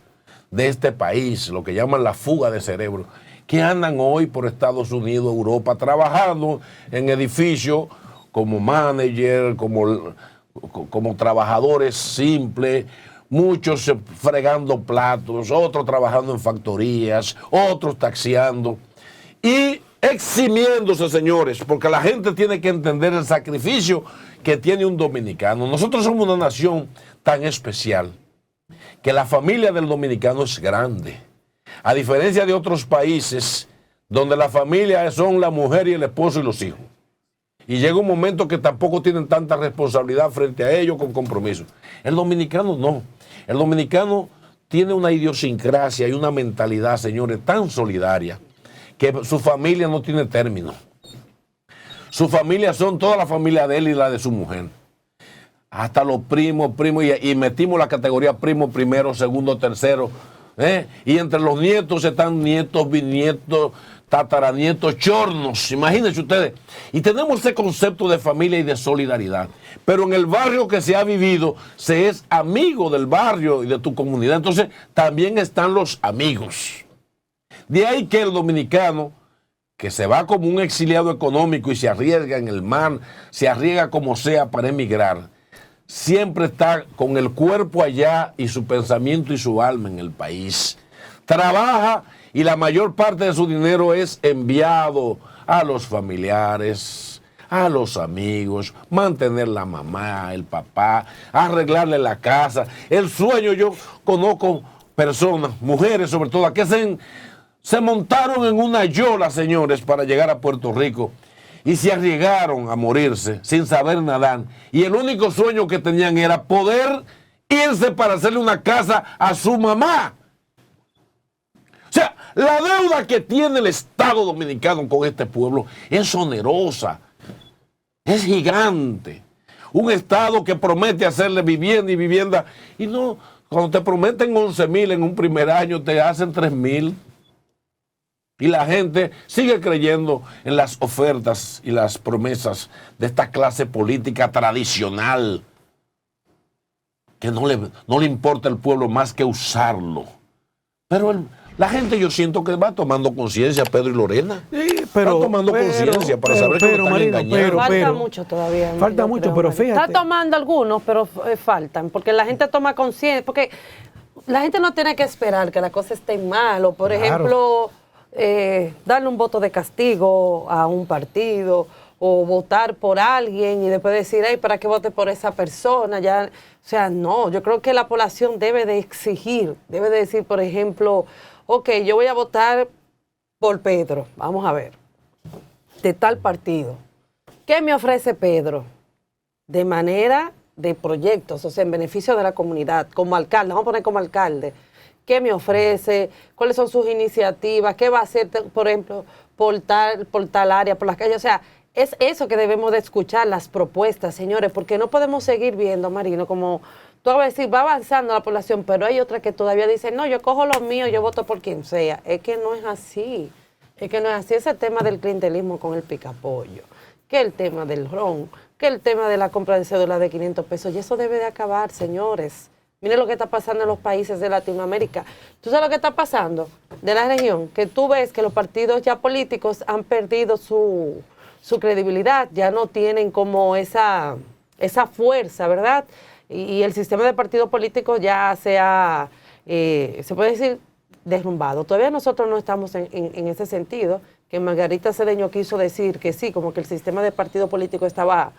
[SPEAKER 4] de este país, lo que llaman la fuga de cerebro, que andan hoy por Estados Unidos, Europa, trabajando en edificios como manager, como trabajadores simples, muchos fregando platos, otros trabajando en factorías, otros taxiando y eximiéndose, señores, porque la gente tiene que entender el sacrificio que tiene un dominicano. Nosotros somos una nación tan especial que la familia del dominicano es grande. A diferencia de otros países donde la familia son la mujer y el esposo y los hijos. Y llega un momento que tampoco tienen tanta responsabilidad frente a ellos con compromiso. El dominicano no. El dominicano tiene una idiosincrasia y una mentalidad, señores, tan solidaria que su familia no tiene término. Su familia son toda la familia de él y la de su mujer. Hasta los primos, y metimos la categoría primo primero, segundo, tercero. Y entre los nietos están nietos, bisnietos, tataranietos, chornos, imagínense ustedes. Y tenemos ese concepto de familia y de solidaridad. Pero en el barrio que se ha vivido, se es amigo del barrio y de tu comunidad. Entonces, también están los amigos. De ahí que el dominicano, que se va como un exiliado económico y se arriesga en el mar, se arriesga como sea para emigrar, siempre está con el cuerpo allá y su pensamiento y su alma en el país. Trabaja y la mayor parte de su dinero es enviado a los familiares, a los amigos, mantener la mamá, el papá, arreglarle la casa. El sueño, yo conozco personas, mujeres sobre todo, que se montaron en una yola, señores, para llegar a Puerto Rico. y se arriesgaron a morirse sin saber nadar. Y el único sueño que tenían era poder irse para hacerle una casa a su mamá. O sea, la deuda que tiene el Estado Dominicano con este pueblo es onerosa, es gigante. Un Estado que promete hacerle vivienda y no, cuando te prometen 11,000 en un primer año, te hacen 3,000. Y la gente sigue creyendo en las ofertas y las promesas de esta clase política tradicional, que no le importa al pueblo más que usarlo. Pero la gente, yo siento que va tomando conciencia, Pedro y Lorena.
[SPEAKER 3] Sí, pero
[SPEAKER 4] va tomando conciencia para saber que lo están engañando.
[SPEAKER 2] Falta mucho todavía.
[SPEAKER 3] Falta mucho, pero fíjate.
[SPEAKER 2] Está tomando algunos, pero faltan, porque la gente toma conciencia, porque la gente no tiene que esperar que la cosa esté mal, o por ejemplo, darle un voto de castigo a un partido, o votar por alguien y después decir, hey, ¿para qué vote por esa persona? Ya, o sea, no, yo creo que la población debe de exigir, debe de decir, por ejemplo, ok, yo voy a votar por Pedro, vamos a ver, de tal partido. ¿Qué me ofrece Pedro? De manera de proyectos, o sea, en beneficio de la comunidad, como alcalde, vamos a poner como alcalde. ¿Qué me ofrece? ¿Cuáles son sus iniciativas? ¿Qué va a hacer, por ejemplo, por tal área, por las calles? O sea, es eso que debemos de escuchar, las propuestas, señores, porque no podemos seguir viendo, Marino, como tú vas a decir, va avanzando la población, pero hay otras que todavía dicen, no, yo cojo lo mío, yo voto por quien sea. Es que no es así. Es que no es así. Ese tema del clientelismo con el picapollo, que el tema del ron, que el tema de la compra de cédula de 500 pesos, y eso debe de acabar, señores. Miren lo que está pasando en los países de Latinoamérica. ¿Tú sabes lo que está pasando de la región? Que tú ves que los partidos ya políticos han perdido su credibilidad, ya no tienen como esa fuerza, ¿verdad? Y el sistema de partidos políticos ya se puede decir, derrumbado. Todavía nosotros no estamos en ese sentido, que Margarita Cedeño quiso decir que sí, como que el sistema de partido político estaba,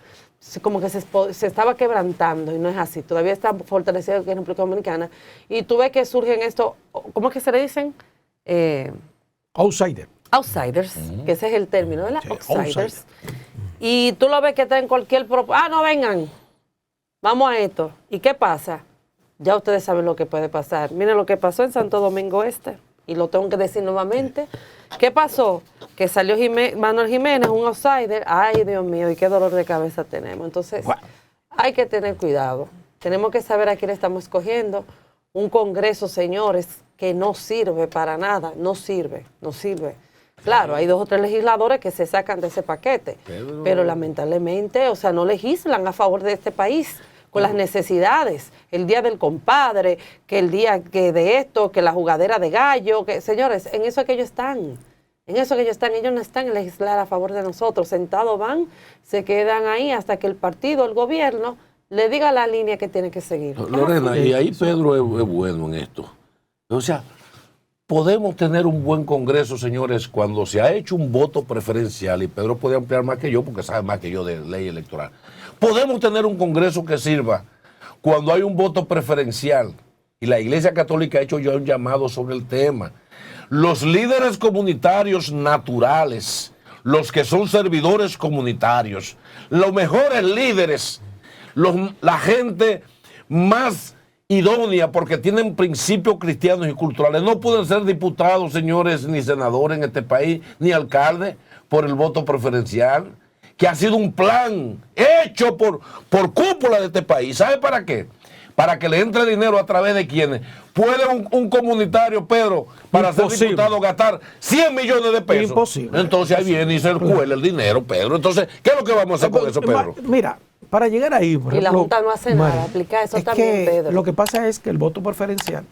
[SPEAKER 2] como que se estaba quebrantando, y no es así. Todavía está fortalecido aquí en República Dominicana. Y tú ves que surgen esto, ¿cómo es que se le dicen? Outsiders, que ese es el término, ¿verdad? Sí, outsiders. Y tú lo ves que está en cualquier... no vengan, vamos a esto. ¿Y qué pasa? Ya ustedes saben lo que puede pasar. Miren lo que pasó en Santo Domingo Este, y lo tengo que decir nuevamente. ¿Qué pasó? Que salió Manuel Jiménez, un outsider. Ay, Dios mío, y qué dolor de cabeza tenemos. Entonces, hay que tener cuidado. Tenemos que saber a quién estamos escogiendo. Un Congreso, señores, que no sirve para nada. No sirve. Claro, hay 2 o 3 legisladores que se sacan de ese paquete, pero lamentablemente, o sea, no legislan a favor de este país, con las necesidades, el día del compadre, que el día que de esto, que la jugadera de gallo, que señores, en eso es que ellos están, ellos no están en legislar a favor de nosotros, sentados van, se quedan ahí hasta que el partido, el gobierno, le diga la línea que tiene que seguir.
[SPEAKER 4] Lorena, y ahí Pedro es bueno en esto, o sea, podemos tener un buen Congreso, señores, cuando se ha hecho un voto preferencial, y Pedro puede ampliar más que yo porque sabe más que yo de ley electoral. Podemos tener un Congreso que sirva cuando hay un voto preferencial, y la Iglesia Católica ha hecho ya un llamado sobre el tema. Los líderes comunitarios naturales, los que son servidores comunitarios, los mejores líderes, la gente más idónea porque tienen principios cristianos y culturales. No pueden ser diputados, señores, ni senadores en este país, ni alcaldes por el voto preferencial, que ha sido un plan hecho por cúpula de este país. ¿Sabe para qué? Para que le entre dinero a través de quienes. ¿Puede un comunitario, Pedro, para ser diputado gastar 100 millones de pesos?
[SPEAKER 3] Imposible.
[SPEAKER 4] Entonces ahí viene y se cuela el dinero, Pedro. Entonces, ¿qué es lo que vamos a hacer con eso, Pedro?
[SPEAKER 3] Mira, para llegar ahí, por
[SPEAKER 2] ejemplo, y la Junta no hace nada, aplica eso también, Pedro.
[SPEAKER 3] Lo que pasa es que el voto preferencial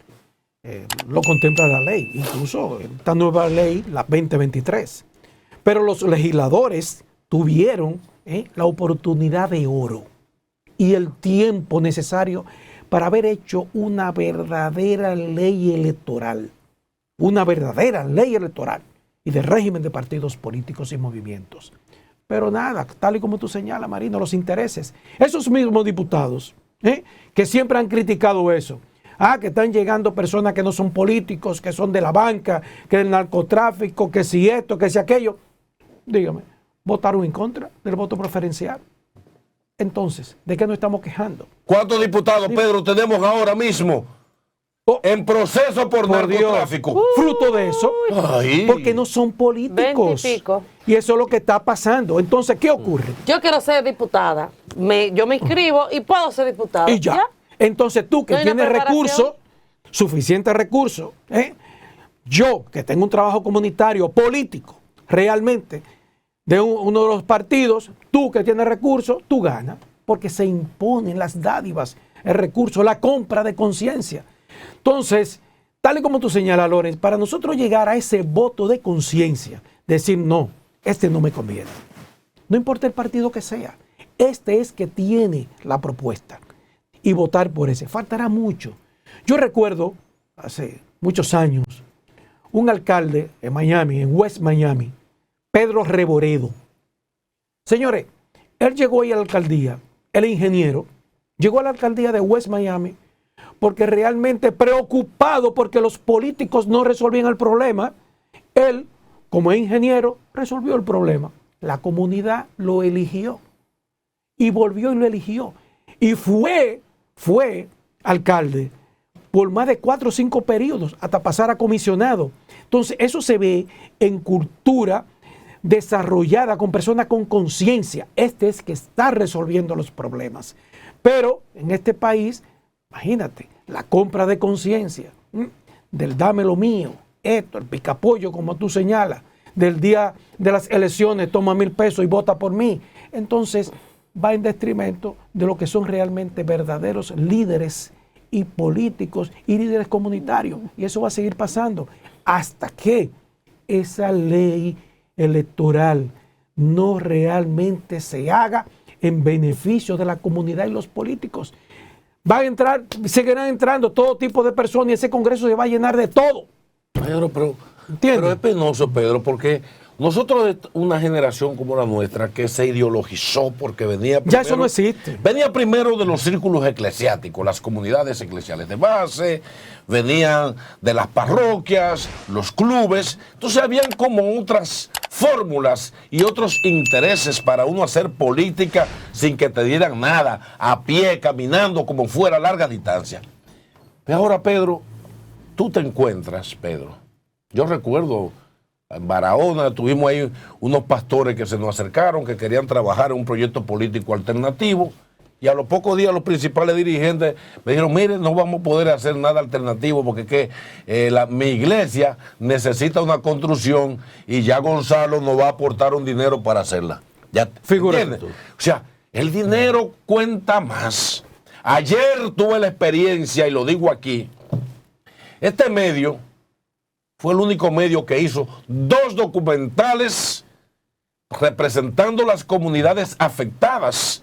[SPEAKER 3] lo contempla la ley, incluso esta nueva ley, la 2023. Pero los legisladores tuvieron la oportunidad de oro y el tiempo necesario para haber hecho una verdadera ley electoral y de régimen de partidos políticos y movimientos. Pero nada, tal y como tú señalas, Marino, los intereses. Esos mismos diputados que siempre han criticado eso. Que están llegando personas que no son políticos, que son de la banca, que del narcotráfico, que si esto, que si aquello. Dígame, votaron en contra del voto preferencial. Entonces, ¿de qué nos estamos quejando?
[SPEAKER 4] ¿Cuántos diputados, Pedro, tenemos ahora mismo en proceso por narcotráfico?
[SPEAKER 3] Fruto de eso, porque no son políticos.
[SPEAKER 2] 20 y pico.
[SPEAKER 3] Y eso es lo que está pasando. Entonces, ¿qué ocurre?
[SPEAKER 2] Yo quiero ser diputada. Yo me inscribo y puedo ser diputada.
[SPEAKER 3] Y ya. Entonces, tú que
[SPEAKER 2] ¿No hay una
[SPEAKER 3] tienes
[SPEAKER 2] preparación?
[SPEAKER 3] recursos, suficientes recursos, yo que tengo un trabajo comunitario político, realmente, de uno de los partidos, tú que tienes recursos, tú ganas, porque se imponen las dádivas, el recurso, la compra de conciencia. Entonces, tal y como tú señalas, Lorenz, para nosotros llegar a ese voto de conciencia, decir, no, este no me conviene. No importa el partido que sea, este es que tiene la propuesta y votar por ese. Faltará mucho. Yo recuerdo, hace muchos años, un alcalde en Miami, en West Miami, Pedro Reboredo. Señores, él llegó ahí a la alcaldía, el ingeniero, llegó a la alcaldía de West Miami porque realmente preocupado porque los políticos no resolvían el problema. Él, como ingeniero, resolvió el problema. La comunidad lo eligió y volvió y lo eligió. Y fue alcalde por más de 4 o 5 periodos hasta pasar a comisionado. Entonces, eso se ve en cultura desarrollada con personas con conciencia. Este es que está resolviendo los problemas. Pero en este país, imagínate, la compra de conciencia, del dame lo mío, esto, el picapollo, como tú señalas, del día de las elecciones, toma 1,000 pesos y vota por mí. Entonces, va en detrimento de lo que son realmente verdaderos líderes y políticos y líderes comunitarios. Y eso va a seguir pasando hasta que esa ley electoral no realmente se haga en beneficio de la comunidad y los políticos. Seguirán entrando todo tipo de personas y ese Congreso se va a llenar de todo.
[SPEAKER 4] Pero es penoso, Pedro, porque nosotros, una generación como la nuestra, que se ideologizó porque venía primero,
[SPEAKER 3] ya eso no existe.
[SPEAKER 4] Venía primero de los círculos eclesiásticos, las comunidades eclesiales de base, venían de las parroquias, los clubes. Entonces habían como otras fórmulas y otros intereses para uno hacer política sin que te dieran nada, a pie, caminando, como fuera, a larga distancia. Pero ahora, Pedro, tú te encuentras, Pedro. Yo recuerdo en Barahona tuvimos ahí unos pastores que se nos acercaron, que querían trabajar en un proyecto político alternativo, y a los pocos días los principales dirigentes me dijeron, miren, no vamos a poder hacer nada alternativo porque mi iglesia necesita una construcción y ya Gonzalo nos va a aportar un dinero para hacerla. ¿Ya entiendes? O sea, el dinero cuenta más. Ayer tuve la experiencia, y lo digo aquí, este medio fue el único medio que hizo 2 documentales representando las comunidades afectadas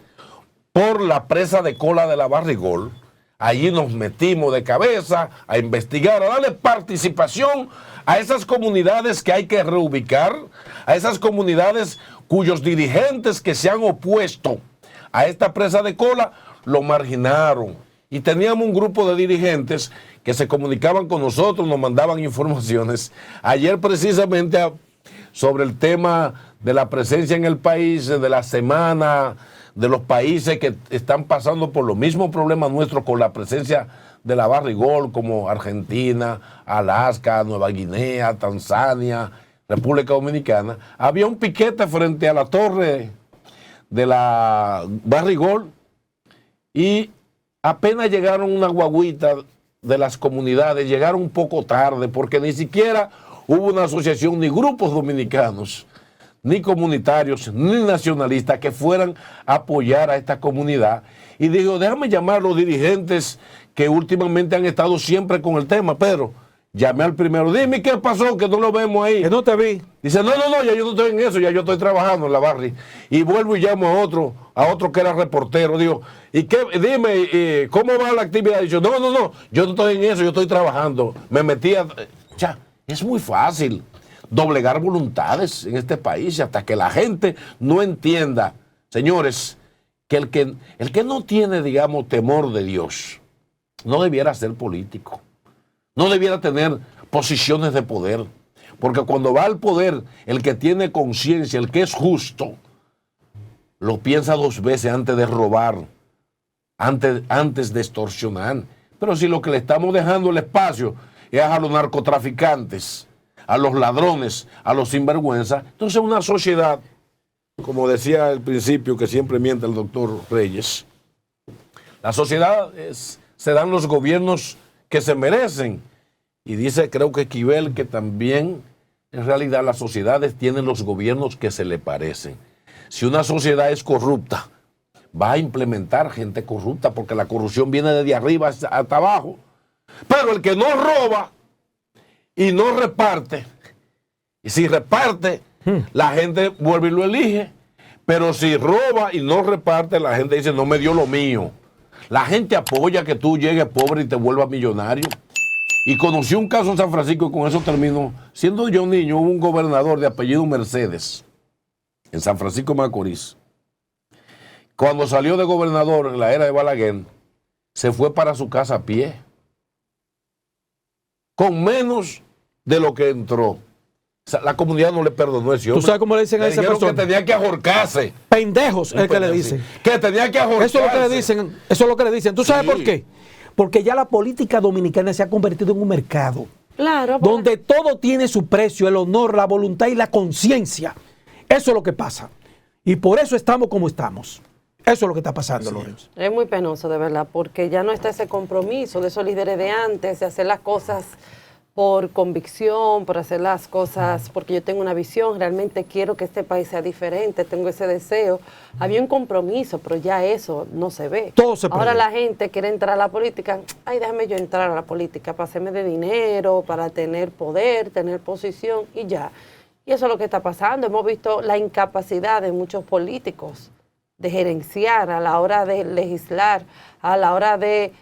[SPEAKER 4] por la presa de cola de la Barrigol. Allí nos metimos de cabeza a investigar, a darle participación a esas comunidades que hay que reubicar, a esas comunidades cuyos dirigentes que se han opuesto a esta presa de cola lo marginaron. Y teníamos un grupo de dirigentes que se comunicaban con nosotros, nos mandaban informaciones. Ayer precisamente sobre el tema de la presencia en el país, de la semana de los países que están pasando por los mismos problemas nuestros con la presencia de la Barrigol, como Argentina, Alaska, Nueva Guinea, Tanzania, República Dominicana. Había un piquete frente a la torre de la Barrigol y apenas llegaron una guaguita de las comunidades, llegaron un poco tarde porque ni siquiera hubo una asociación ni grupos dominicanos, ni comunitarios, ni nacionalistas que fueran a apoyar a esta comunidad. Y digo, déjame llamar a los dirigentes que últimamente han estado siempre con el tema, Pedro. Llamé al primero, dime qué pasó, que no lo vemos ahí.
[SPEAKER 3] Que no te vi.
[SPEAKER 4] Dice, no, ya yo no estoy en eso, ya yo estoy trabajando en la barri. Y vuelvo y llamo a otro que era reportero. Digo, ¿y qué? Dime, ¿cómo va la actividad? Dice, no, yo no estoy en eso, yo estoy trabajando. Me metí a... Ya, es muy fácil doblegar voluntades en este país hasta que la gente no entienda, señores, que el que no tiene, digamos, temor de Dios, no debiera ser político. No debiera tener posiciones de poder. Porque cuando va al poder, el que tiene conciencia, el que es justo, lo piensa 2 veces antes de robar, antes de extorsionar. Pero si lo que le estamos dejando el espacio es a los narcotraficantes, a los ladrones, a los sinvergüenzas, entonces una sociedad, como decía al principio, que siempre miente el doctor Reyes, la sociedad se dan los gobiernos que se merecen. Y dice, creo que Esquivel, que también en realidad las sociedades tienen los gobiernos que se le parecen. Si una sociedad es corrupta, va a implementar gente corrupta, porque la corrupción viene desde arriba hasta abajo. Pero el que no roba y no reparte, y si reparte, la gente vuelve y lo elige. Pero si roba y no reparte, la gente dice, no me dio lo mío. La gente apoya que tú llegues pobre y te vuelvas millonario. Y conocí un caso en San Francisco, y con eso termino. Siendo yo niño, hubo un gobernador de apellido Mercedes, en San Francisco de Macorís. Cuando salió de gobernador en la era de Balaguer, se fue para su casa a pie, con menos de lo que entró. O sea, la comunidad no le perdonó ese hombre.
[SPEAKER 3] ¿Tú sabes cómo le dicen a esa persona?
[SPEAKER 4] Que tenía que ahorcarse.
[SPEAKER 3] Pendejos es que le dicen.
[SPEAKER 4] Que tenía que ahorcarse.
[SPEAKER 3] Eso es lo que le dicen. Eso es lo que le dicen. ¿Tú sabes por qué? Porque ya la política dominicana se ha convertido en un mercado.
[SPEAKER 2] Claro.
[SPEAKER 3] Donde todo tiene su precio, el honor, la voluntad y la conciencia. Eso es lo que pasa. Y por eso estamos como estamos. Eso es lo que está pasando, Lorenzo.
[SPEAKER 2] Es muy penoso, de verdad, porque ya no está ese compromiso de esos líderes de antes, de hacer las cosas por convicción, por hacer las cosas porque yo tengo una visión, realmente quiero que este país sea diferente, tengo ese deseo. Había un compromiso, pero ya eso no se ve.
[SPEAKER 3] Todo se
[SPEAKER 2] Ahora
[SPEAKER 3] perdió.
[SPEAKER 2] la gente quiere entrar a la política, ay, déjame yo entrar a la política para hacerme de dinero, para tener poder, tener posición y ya. Y eso es lo que está pasando. Hemos visto la incapacidad de muchos políticos de gerenciar a la hora de legislar, a la hora de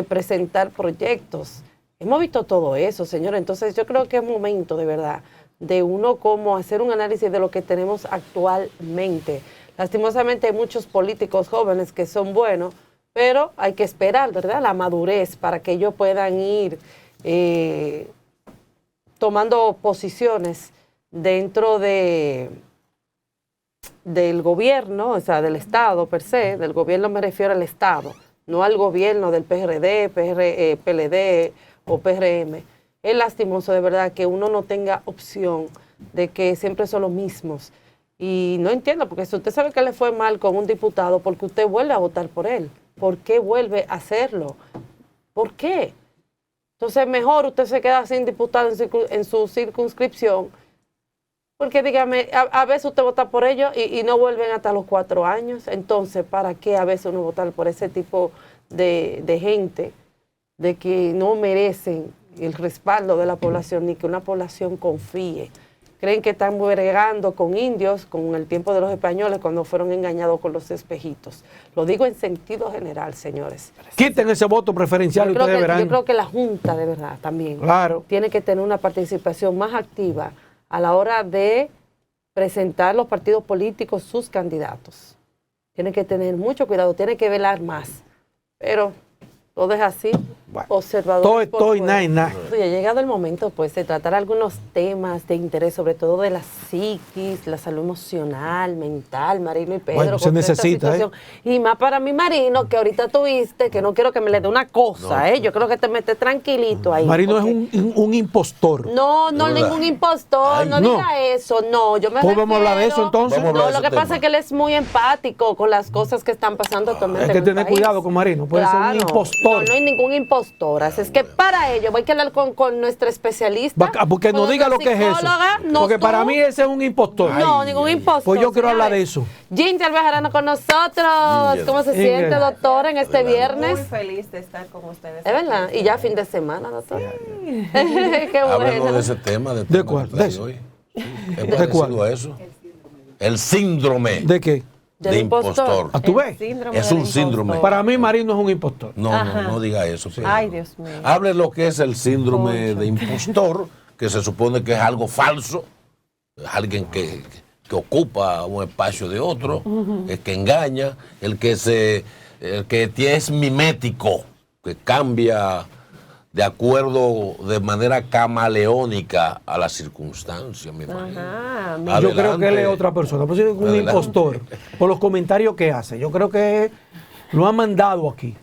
[SPEAKER 2] presentar proyectos. Hemos visto todo eso, señores. Entonces yo creo que es momento, de verdad, de uno como hacer un análisis de lo que tenemos actualmente. Lastimosamente hay muchos políticos jóvenes que son buenos, pero hay que esperar, ¿verdad?, la madurez para que ellos puedan ir tomando posiciones dentro del gobierno, o sea, del Estado per se. Del gobierno me refiero al Estado, no al gobierno del PRD, PLD o PRM. Es lastimoso, de verdad, que uno no tenga opción de que siempre son los mismos. Y no entiendo, porque si usted sabe que le fue mal con un diputado, ¿por qué usted vuelve a votar por él? ¿Por qué vuelve a hacerlo? ¿Por qué? Entonces mejor usted se queda sin diputado en su circunscripción, porque dígame, a veces usted vota por ellos y no vuelven hasta los 4 años. Entonces, ¿para qué a veces uno votar por ese tipo de gente de que no merecen el respaldo de la población, ni que una población confíe? Creen que están bregando con indios, con el tiempo de los españoles, cuando fueron engañados con los espejitos. Lo digo en sentido general, señores.
[SPEAKER 3] Quiten ese voto preferencial y ustedes verán.
[SPEAKER 2] Yo creo que la Junta, de verdad, también
[SPEAKER 3] Claro.
[SPEAKER 2] tiene que tener una participación más activa a la hora de presentar los partidos políticos sus candidatos. Tiene que tener mucho cuidado, tiene que velar más. Pero todo es así, observador.
[SPEAKER 3] Todo estoy, nada.
[SPEAKER 2] Ha llegado el momento, pues, de tratar algunos temas de interés, sobre todo de la psiquis, la salud emocional, mental, Marino y Pedro.
[SPEAKER 3] Bueno, se
[SPEAKER 2] con toda esta
[SPEAKER 3] necesita,
[SPEAKER 2] situación. Y más para mi Marino, que ahorita tuviste, que no quiero que me le dé una cosa, yo creo que te metes tranquilito ahí.
[SPEAKER 3] Marino
[SPEAKER 2] porque...
[SPEAKER 3] es un impostor.
[SPEAKER 2] No, ningún impostor, no diga eso, no. Yo me
[SPEAKER 3] ¿Pues vamos a hablar de eso entonces?
[SPEAKER 2] No, lo que pasa es que él es muy empático con las cosas que están pasando actualmente.
[SPEAKER 3] Hay que
[SPEAKER 2] en el
[SPEAKER 3] tener
[SPEAKER 2] país.
[SPEAKER 3] cuidado con Marino, puede ser un impostor.
[SPEAKER 2] No hay ningún impostor. Así es que para ello hay que hablar con nuestra especialista.
[SPEAKER 3] Porque no diga lo que es eso. Porque para mí ese es un impostor.
[SPEAKER 2] No, ningún impostor.
[SPEAKER 3] Pues yo quiero hablar de eso.
[SPEAKER 2] Ginger Bejarano con nosotros. ¿Cómo se siente, doctora, en este viernes?
[SPEAKER 1] Muy feliz de estar con ustedes.
[SPEAKER 2] Es verdad. Y ya fin de semana, doctor. Qué
[SPEAKER 4] Háblanos
[SPEAKER 2] bueno.
[SPEAKER 4] de ese tema.
[SPEAKER 3] ¿De cuál?
[SPEAKER 4] ¿De hoy? ¿Es parecido a eso? El síndrome.
[SPEAKER 3] ¿De qué?
[SPEAKER 4] De impostor.
[SPEAKER 3] ¿A tú ves?
[SPEAKER 4] Es un síndrome.
[SPEAKER 3] Para mí Marino es un impostor.
[SPEAKER 4] No diga eso.
[SPEAKER 1] Ay, Dios mío.
[SPEAKER 4] Hable lo que es el síndrome de impostor, que se supone que es algo falso, alguien que ocupa un espacio de otro, el que engaña, el que es mimético, que cambia de acuerdo, de manera camaleónica a las circunstancias, me imagino.
[SPEAKER 3] Ajá, yo creo que él es otra persona, pues es un impostor, por los comentarios que hace. Yo creo que lo ha mandado aquí,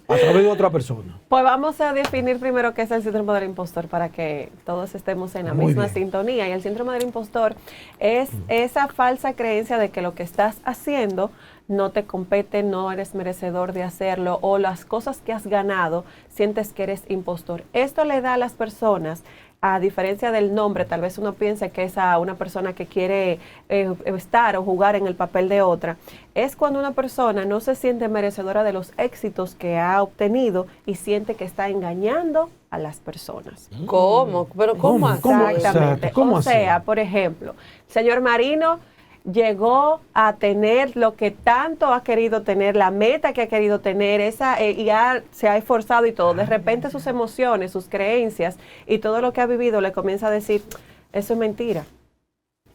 [SPEAKER 3] a través de otra persona.
[SPEAKER 1] Pues vamos a definir primero qué es el síndrome del impostor para que todos estemos en la misma sintonía. Y el síndrome del impostor es esa falsa creencia de que lo que estás haciendo no te compete, no eres merecedor de hacerlo, o las cosas que has ganado, sientes que eres impostor. Esto le da a las personas, a diferencia del nombre, tal vez uno piense que es a una persona que quiere estar o jugar en el papel de otra, es cuando una persona no se siente merecedora de los éxitos que ha obtenido y siente que está engañando a las personas.
[SPEAKER 2] ¿Cómo? ¿Pero cómo así?
[SPEAKER 1] Exactamente. O sea, por ejemplo, señor Marino llegó a tener lo que tanto ha querido tener, la meta que ha querido tener, se ha esforzado y todo. De repente sus emociones, sus creencias y todo lo que ha vivido le comienza a decir, eso es mentira.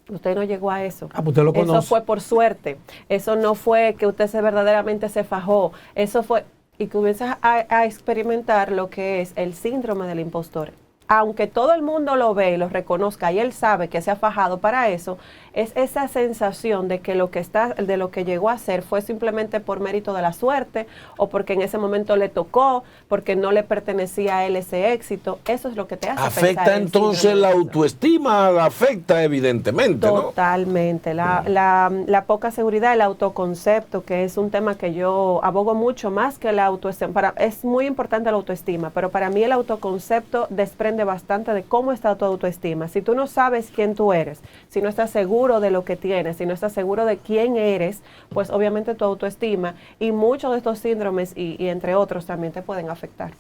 [SPEAKER 1] Usted no llegó a eso.
[SPEAKER 3] Pues usted lo conoce.
[SPEAKER 1] Eso fue por suerte. Eso no fue que usted verdaderamente se fajó. Eso fue... Y comienza a experimentar lo que es el síndrome del impostor. Aunque todo el mundo lo ve y lo reconozca y él sabe que se ha fajado para eso, es esa sensación de que lo que llegó a ser fue simplemente por mérito de la suerte o porque en ese momento le tocó, porque no le pertenecía a él ese éxito. Eso es lo que te hace
[SPEAKER 4] afecta entonces la autoestima, afecta evidentemente, ¿no?
[SPEAKER 1] Totalmente. La poca seguridad, el autoconcepto, que es un tema que yo abogo mucho más que la autoestima. Es muy importante la autoestima, pero para mí el autoconcepto desprende bastante de cómo está tu autoestima. Si tú no sabes quién tú eres, si no estás seguro de lo que tienes, si no estás seguro de quién eres, pues obviamente tu autoestima y muchos de estos síndromes y entre otros también te pueden afectar.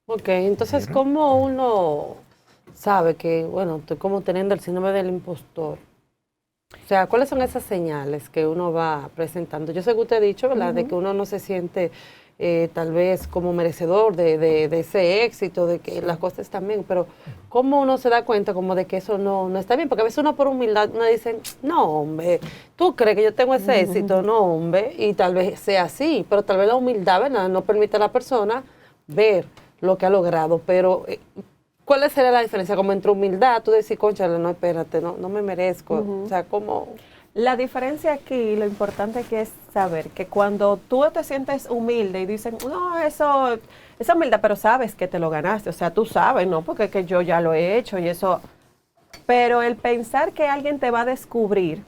[SPEAKER 2] Ok, entonces, ¿cómo uno sabe que, bueno, estoy como teniendo el síndrome del impostor? O sea, ¿cuáles son esas señales que uno va presentando? Yo sé que usted ha dicho, ¿verdad?, de que uno no se siente tal vez como merecedor de ese éxito, de que las cosas están bien, pero ¿cómo uno se da cuenta como de que eso no está bien? Porque a veces uno por humildad uno dice, no hombre, ¿tú crees que yo tengo ese éxito? No hombre, y tal vez sea así, pero tal vez la humildad, ¿verdad?, no permite a la persona ver lo que ha logrado, pero ¿cuál sería la diferencia? Como entre humildad, tú decís, cónchale, no, espérate, no me merezco, o sea, ¿cómo...?
[SPEAKER 1] La diferencia aquí, lo importante que es saber que cuando tú te sientes humilde y dicen, no, esa humildad, pero sabes que te lo ganaste, o sea, tú sabes, ¿no? Porque es que yo ya lo he hecho y eso, pero el pensar que alguien te va a descubrir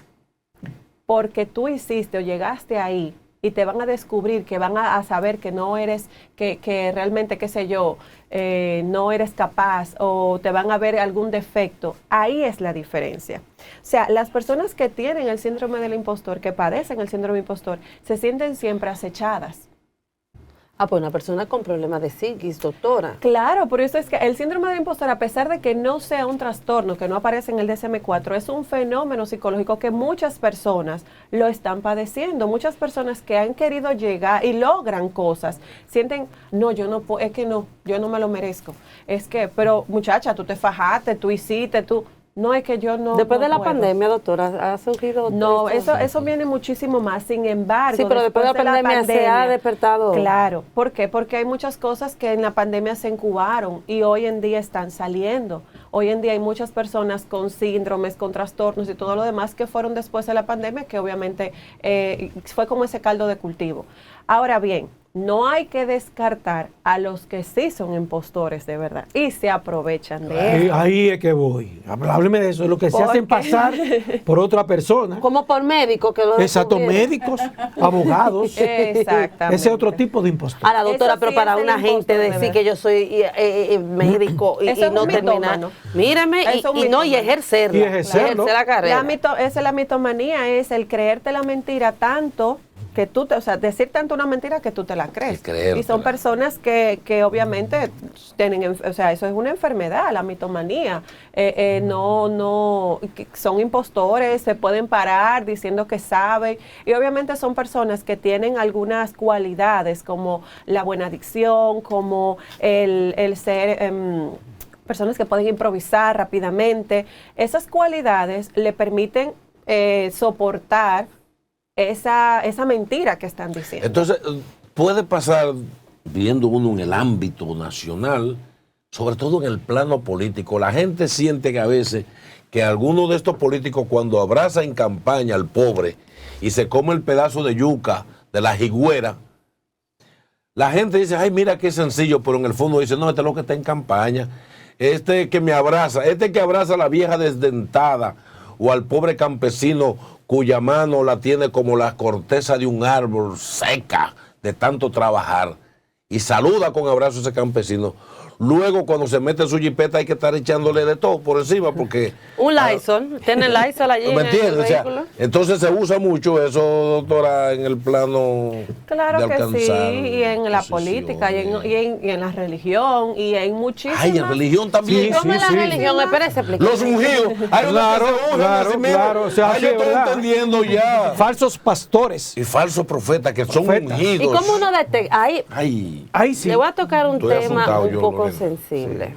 [SPEAKER 1] porque tú hiciste o llegaste ahí y te van a descubrir, que van a saber que no eres, que realmente, qué sé yo, no eres capaz o te van a ver algún defecto, ahí es la diferencia. O sea, las personas que tienen el síndrome del impostor, que padecen el síndrome del impostor, se sienten siempre acechadas.
[SPEAKER 2] Ah, pues una persona con problemas de psiquis, doctora.
[SPEAKER 1] Claro, por eso es que el síndrome del impostor, a pesar de que no sea un trastorno, que no aparece en el DSM-4, es un fenómeno psicológico que muchas personas lo están padeciendo. Muchas personas que han querido llegar y logran cosas, sienten, no, yo no puedo, es que no, yo no me lo merezco. Es que, pero muchacha, tú te fajaste, tú hiciste, tú... No, es que yo no.
[SPEAKER 2] Después
[SPEAKER 1] no
[SPEAKER 2] de la
[SPEAKER 1] puedo.
[SPEAKER 2] pandemia, doctora, ¿ha surgido?
[SPEAKER 1] No, eso viene muchísimo más. Sin embargo,
[SPEAKER 2] sí, pero después de la pandemia se ha despertado.
[SPEAKER 1] Claro. ¿Por qué? Porque hay muchas cosas que en la pandemia se incubaron y hoy en día están saliendo. Hoy en día hay muchas personas con síndromes, con trastornos y todo lo demás que fueron después de la pandemia, que obviamente fue como ese caldo de cultivo. Ahora bien, no hay que descartar a los que sí son impostores de verdad y se aprovechan de eso.
[SPEAKER 3] Ahí es que voy. Hábleme de eso, lo que se hacen pasar por otra persona.
[SPEAKER 2] Como por médicos que lo
[SPEAKER 3] exacto, médicos, abogados.
[SPEAKER 1] Exactamente.
[SPEAKER 3] Ese otro tipo de impostor.
[SPEAKER 2] Ahora, doctora, pero para una gente decir que yo soy médico y no terminar, mírame y ejercerla.
[SPEAKER 3] Y ejercerlo.
[SPEAKER 2] Ejercer la carrera.
[SPEAKER 1] Esa es la mitomanía, es el creerte la mentira tanto que tú, o sea, decir tanto una mentira que tú te la crees. Y son personas que obviamente tienen, o sea, eso es una enfermedad, la mitomanía. Son impostores, se pueden parar diciendo que saben. Y obviamente son personas que tienen algunas cualidades como la buena dicción, como el ser... personas que pueden improvisar rápidamente. Esas cualidades le permiten soportar esa mentira que están diciendo.
[SPEAKER 4] Entonces, puede pasar, viendo uno en el ámbito nacional, sobre todo en el plano político. La gente siente que a veces que alguno de estos políticos cuando abraza en campaña al pobre y se come el pedazo de yuca de la jigüera, la gente dice, ay, mira qué sencillo, pero en el fondo dice, no, este es lo que está en campaña. Este que me abraza, este que abraza a la vieja desdentada o al pobre campesino cuya mano la tiene como la corteza de un árbol seca de tanto trabajar y saluda con abrazo a ese campesino. Luego, cuando se mete en su jipeta, hay que estar echándole de todo por encima, porque...
[SPEAKER 2] Un Lysol, tiene Lysol allí
[SPEAKER 4] ¿me
[SPEAKER 2] en
[SPEAKER 4] entiendes?
[SPEAKER 2] el
[SPEAKER 4] O sea,
[SPEAKER 2] vehículo.
[SPEAKER 4] entonces se usa mucho eso, doctora, en el plano
[SPEAKER 1] Claro
[SPEAKER 4] de
[SPEAKER 1] que sí,
[SPEAKER 4] alcanzar
[SPEAKER 1] y en la política, y en la religión, y en muchísimas...
[SPEAKER 4] Ay, en religión también.
[SPEAKER 2] ¿Cómo es la religión? Espérese, explica.
[SPEAKER 4] Los ungidos. Hay
[SPEAKER 3] Claro,
[SPEAKER 4] unos que se ungen
[SPEAKER 3] claro,
[SPEAKER 4] a sí mismos.
[SPEAKER 3] claro, o sea,
[SPEAKER 4] Ay,
[SPEAKER 3] sí,
[SPEAKER 4] yo estoy
[SPEAKER 3] ¿verdad?
[SPEAKER 4] entendiendo ya.
[SPEAKER 3] Falsos pastores.
[SPEAKER 4] Y falsos profetas que son
[SPEAKER 3] Profetas.
[SPEAKER 4] ungidos.
[SPEAKER 2] ¿Y cómo uno detecta? Ahí,
[SPEAKER 4] Ay,
[SPEAKER 3] sí.
[SPEAKER 2] le voy a tocar un
[SPEAKER 4] Estoy
[SPEAKER 2] tema
[SPEAKER 4] asustado
[SPEAKER 2] un
[SPEAKER 4] yo,
[SPEAKER 2] poco
[SPEAKER 4] Lorena.
[SPEAKER 2] sensible.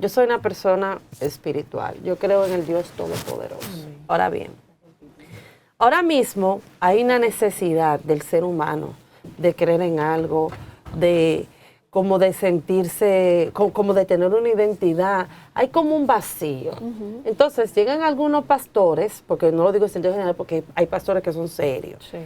[SPEAKER 2] Yo soy una persona espiritual. Yo creo en el Dios Todopoderoso. Ahora bien, ahora mismo hay una necesidad del ser humano de creer en algo, como de sentirse, como de tener una identidad. Hay como un vacío. Entonces llegan algunos pastores, porque no lo digo en sentido general, porque hay pastores que son serios.
[SPEAKER 1] Sí.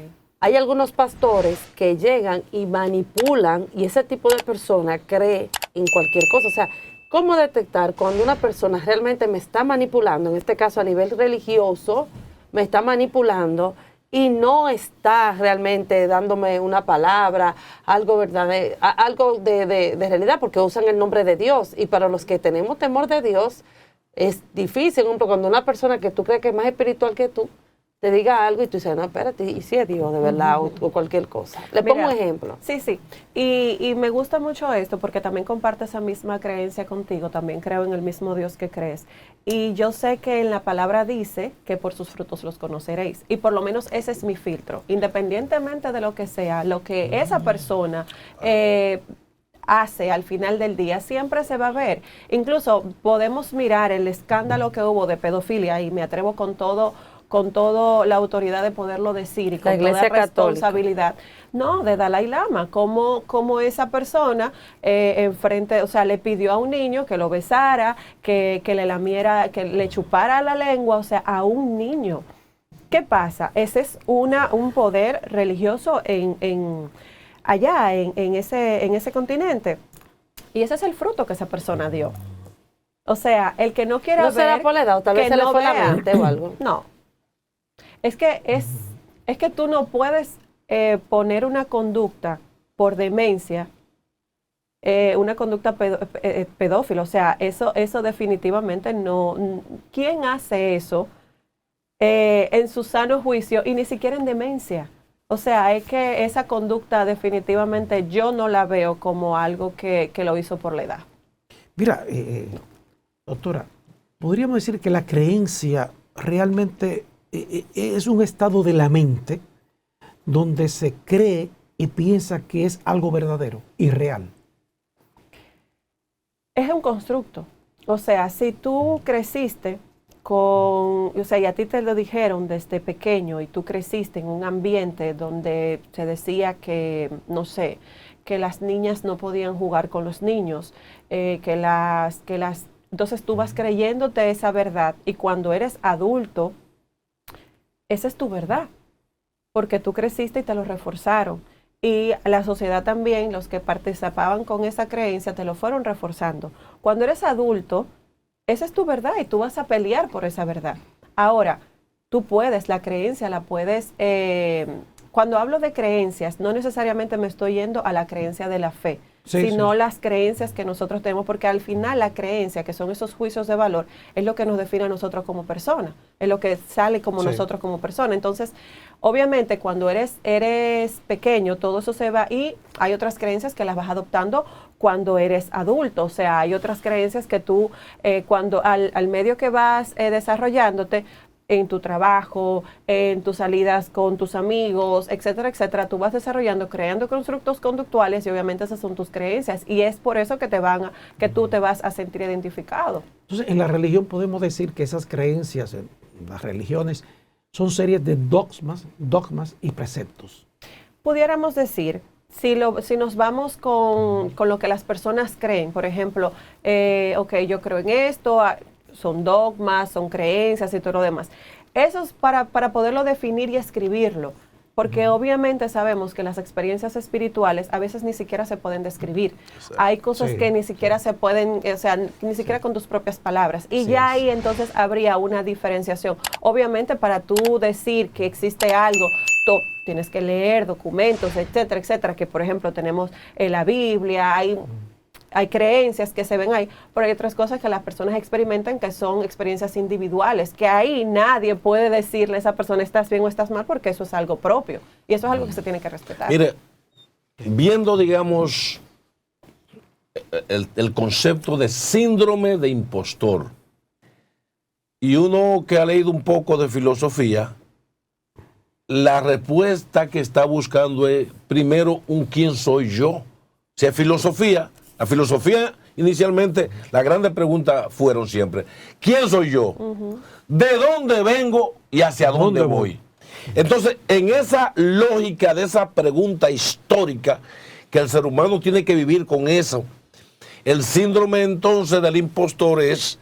[SPEAKER 2] Hay algunos pastores que llegan y manipulan, y ese tipo de persona cree en cualquier cosa. O sea, ¿cómo detectar cuando una persona realmente me está manipulando, en este caso a nivel religioso, me está manipulando y no está realmente dándome una palabra, algo verdadero, algo de realidad, porque usan el nombre de Dios? Y para los que tenemos temor de Dios, es difícil, por ejemplo, cuando una persona que tú crees que es más espiritual que tú, te diga algo y tú dices, no, espérate, y si es Dios de verdad, o cualquier cosa. Le pongo un ejemplo.
[SPEAKER 1] Sí, sí. Y me gusta mucho esto porque también comparto esa misma creencia contigo, también creo en el mismo Dios que crees. Y yo sé que en la palabra dice que por sus frutos los conoceréis. Y por lo menos ese es mi filtro. Independientemente de lo que sea, lo que esa persona hace al final del día, siempre se va a ver. Incluso podemos mirar el escándalo que hubo de pedofilia, y me atrevo con toda la autoridad de poderlo decir y con toda responsabilidad. No, de Dalai Lama, como esa persona enfrente, o sea, le pidió a un niño que lo besara, que le lamiera, que le chupara la lengua, o sea, a un niño. ¿Qué pasa? Ese es un poder religioso allá en ese continente. Y ese es el fruto que esa persona dio. O sea, el que no quiera
[SPEAKER 2] ¿No
[SPEAKER 1] ver...
[SPEAKER 2] será por la edad? O tal vez se le fue la mente o algo.
[SPEAKER 1] No. Es que tú no puedes poner una conducta por demencia, una conducta pedófila. O sea, eso definitivamente no. ¿Quién hace eso en su sano juicio y ni siquiera en demencia? O sea, es que esa conducta definitivamente yo no la veo como algo que lo hizo por la edad.
[SPEAKER 3] Mira, doctora, podríamos decir que la creencia realmente es un estado de la mente donde se cree y piensa que es algo verdadero y real.
[SPEAKER 1] Es un constructo. O sea, si tú creciste y a ti te lo dijeron desde pequeño y tú creciste en un ambiente donde se decía que, no sé, que las niñas no podían jugar con los niños, entonces tú vas creyéndote esa verdad, y cuando eres adulto, esa es tu verdad, porque tú creciste y te lo reforzaron. Y la sociedad también, los que participaban con esa creencia, te lo fueron reforzando. Cuando eres adulto, esa es tu verdad y tú vas a pelear por esa verdad. Ahora, la creencia la puedes... cuando hablo de creencias, no necesariamente me estoy yendo a la creencia de la fe, sino las creencias que nosotros tenemos, porque al final la creencia, que son esos juicios de valor, es lo que nos define a nosotros como persona, es lo que sale como nosotros como persona. Entonces, obviamente, cuando eres pequeño, todo eso se va, y hay otras creencias que las vas adoptando cuando eres adulto. O sea, hay otras creencias que tú, cuando al medio que vas desarrollándote, en tu trabajo, en tus salidas con tus amigos, etcétera, etcétera, tú vas desarrollando, creando constructos conductuales, y obviamente esas son tus creencias, y es por eso que tú te vas a sentir identificado.
[SPEAKER 3] Entonces, en la religión podemos decir que esas creencias, en las religiones, son series de dogmas y preceptos.
[SPEAKER 1] Pudiéramos decir, si nos vamos con lo que las personas creen, por ejemplo, ok, yo creo en esto, son dogmas, son creencias y todo lo demás. Eso es para poderlo definir y escribirlo. Porque obviamente sabemos que las experiencias espirituales a veces ni siquiera se pueden describir. Hay cosas que ni siquiera se pueden, o sea, ni siquiera con tus propias palabras. Y ya ahí entonces habría una diferenciación. Obviamente para tú decir que existe algo, tienes que leer documentos, etcétera, etcétera, que por ejemplo tenemos la Biblia, hay creencias que se ven ahí, pero hay otras cosas que las personas experimentan que son experiencias individuales, que ahí nadie puede decirle a esa persona estás bien o estás mal, porque eso es algo propio. Y eso es algo que se tiene que respetar.
[SPEAKER 4] Mire, viendo, digamos, el concepto de síndrome de impostor, y uno que ha leído un poco de filosofía, la respuesta que está buscando es, primero, un quién soy yo. Si es filosofía, la filosofía, inicialmente, las grandes preguntas fueron siempre, ¿quién soy yo? ¿De dónde vengo y hacia dónde voy? Entonces, en esa lógica de esa pregunta histórica, que el ser humano tiene que vivir con eso, el síndrome entonces del impostor es,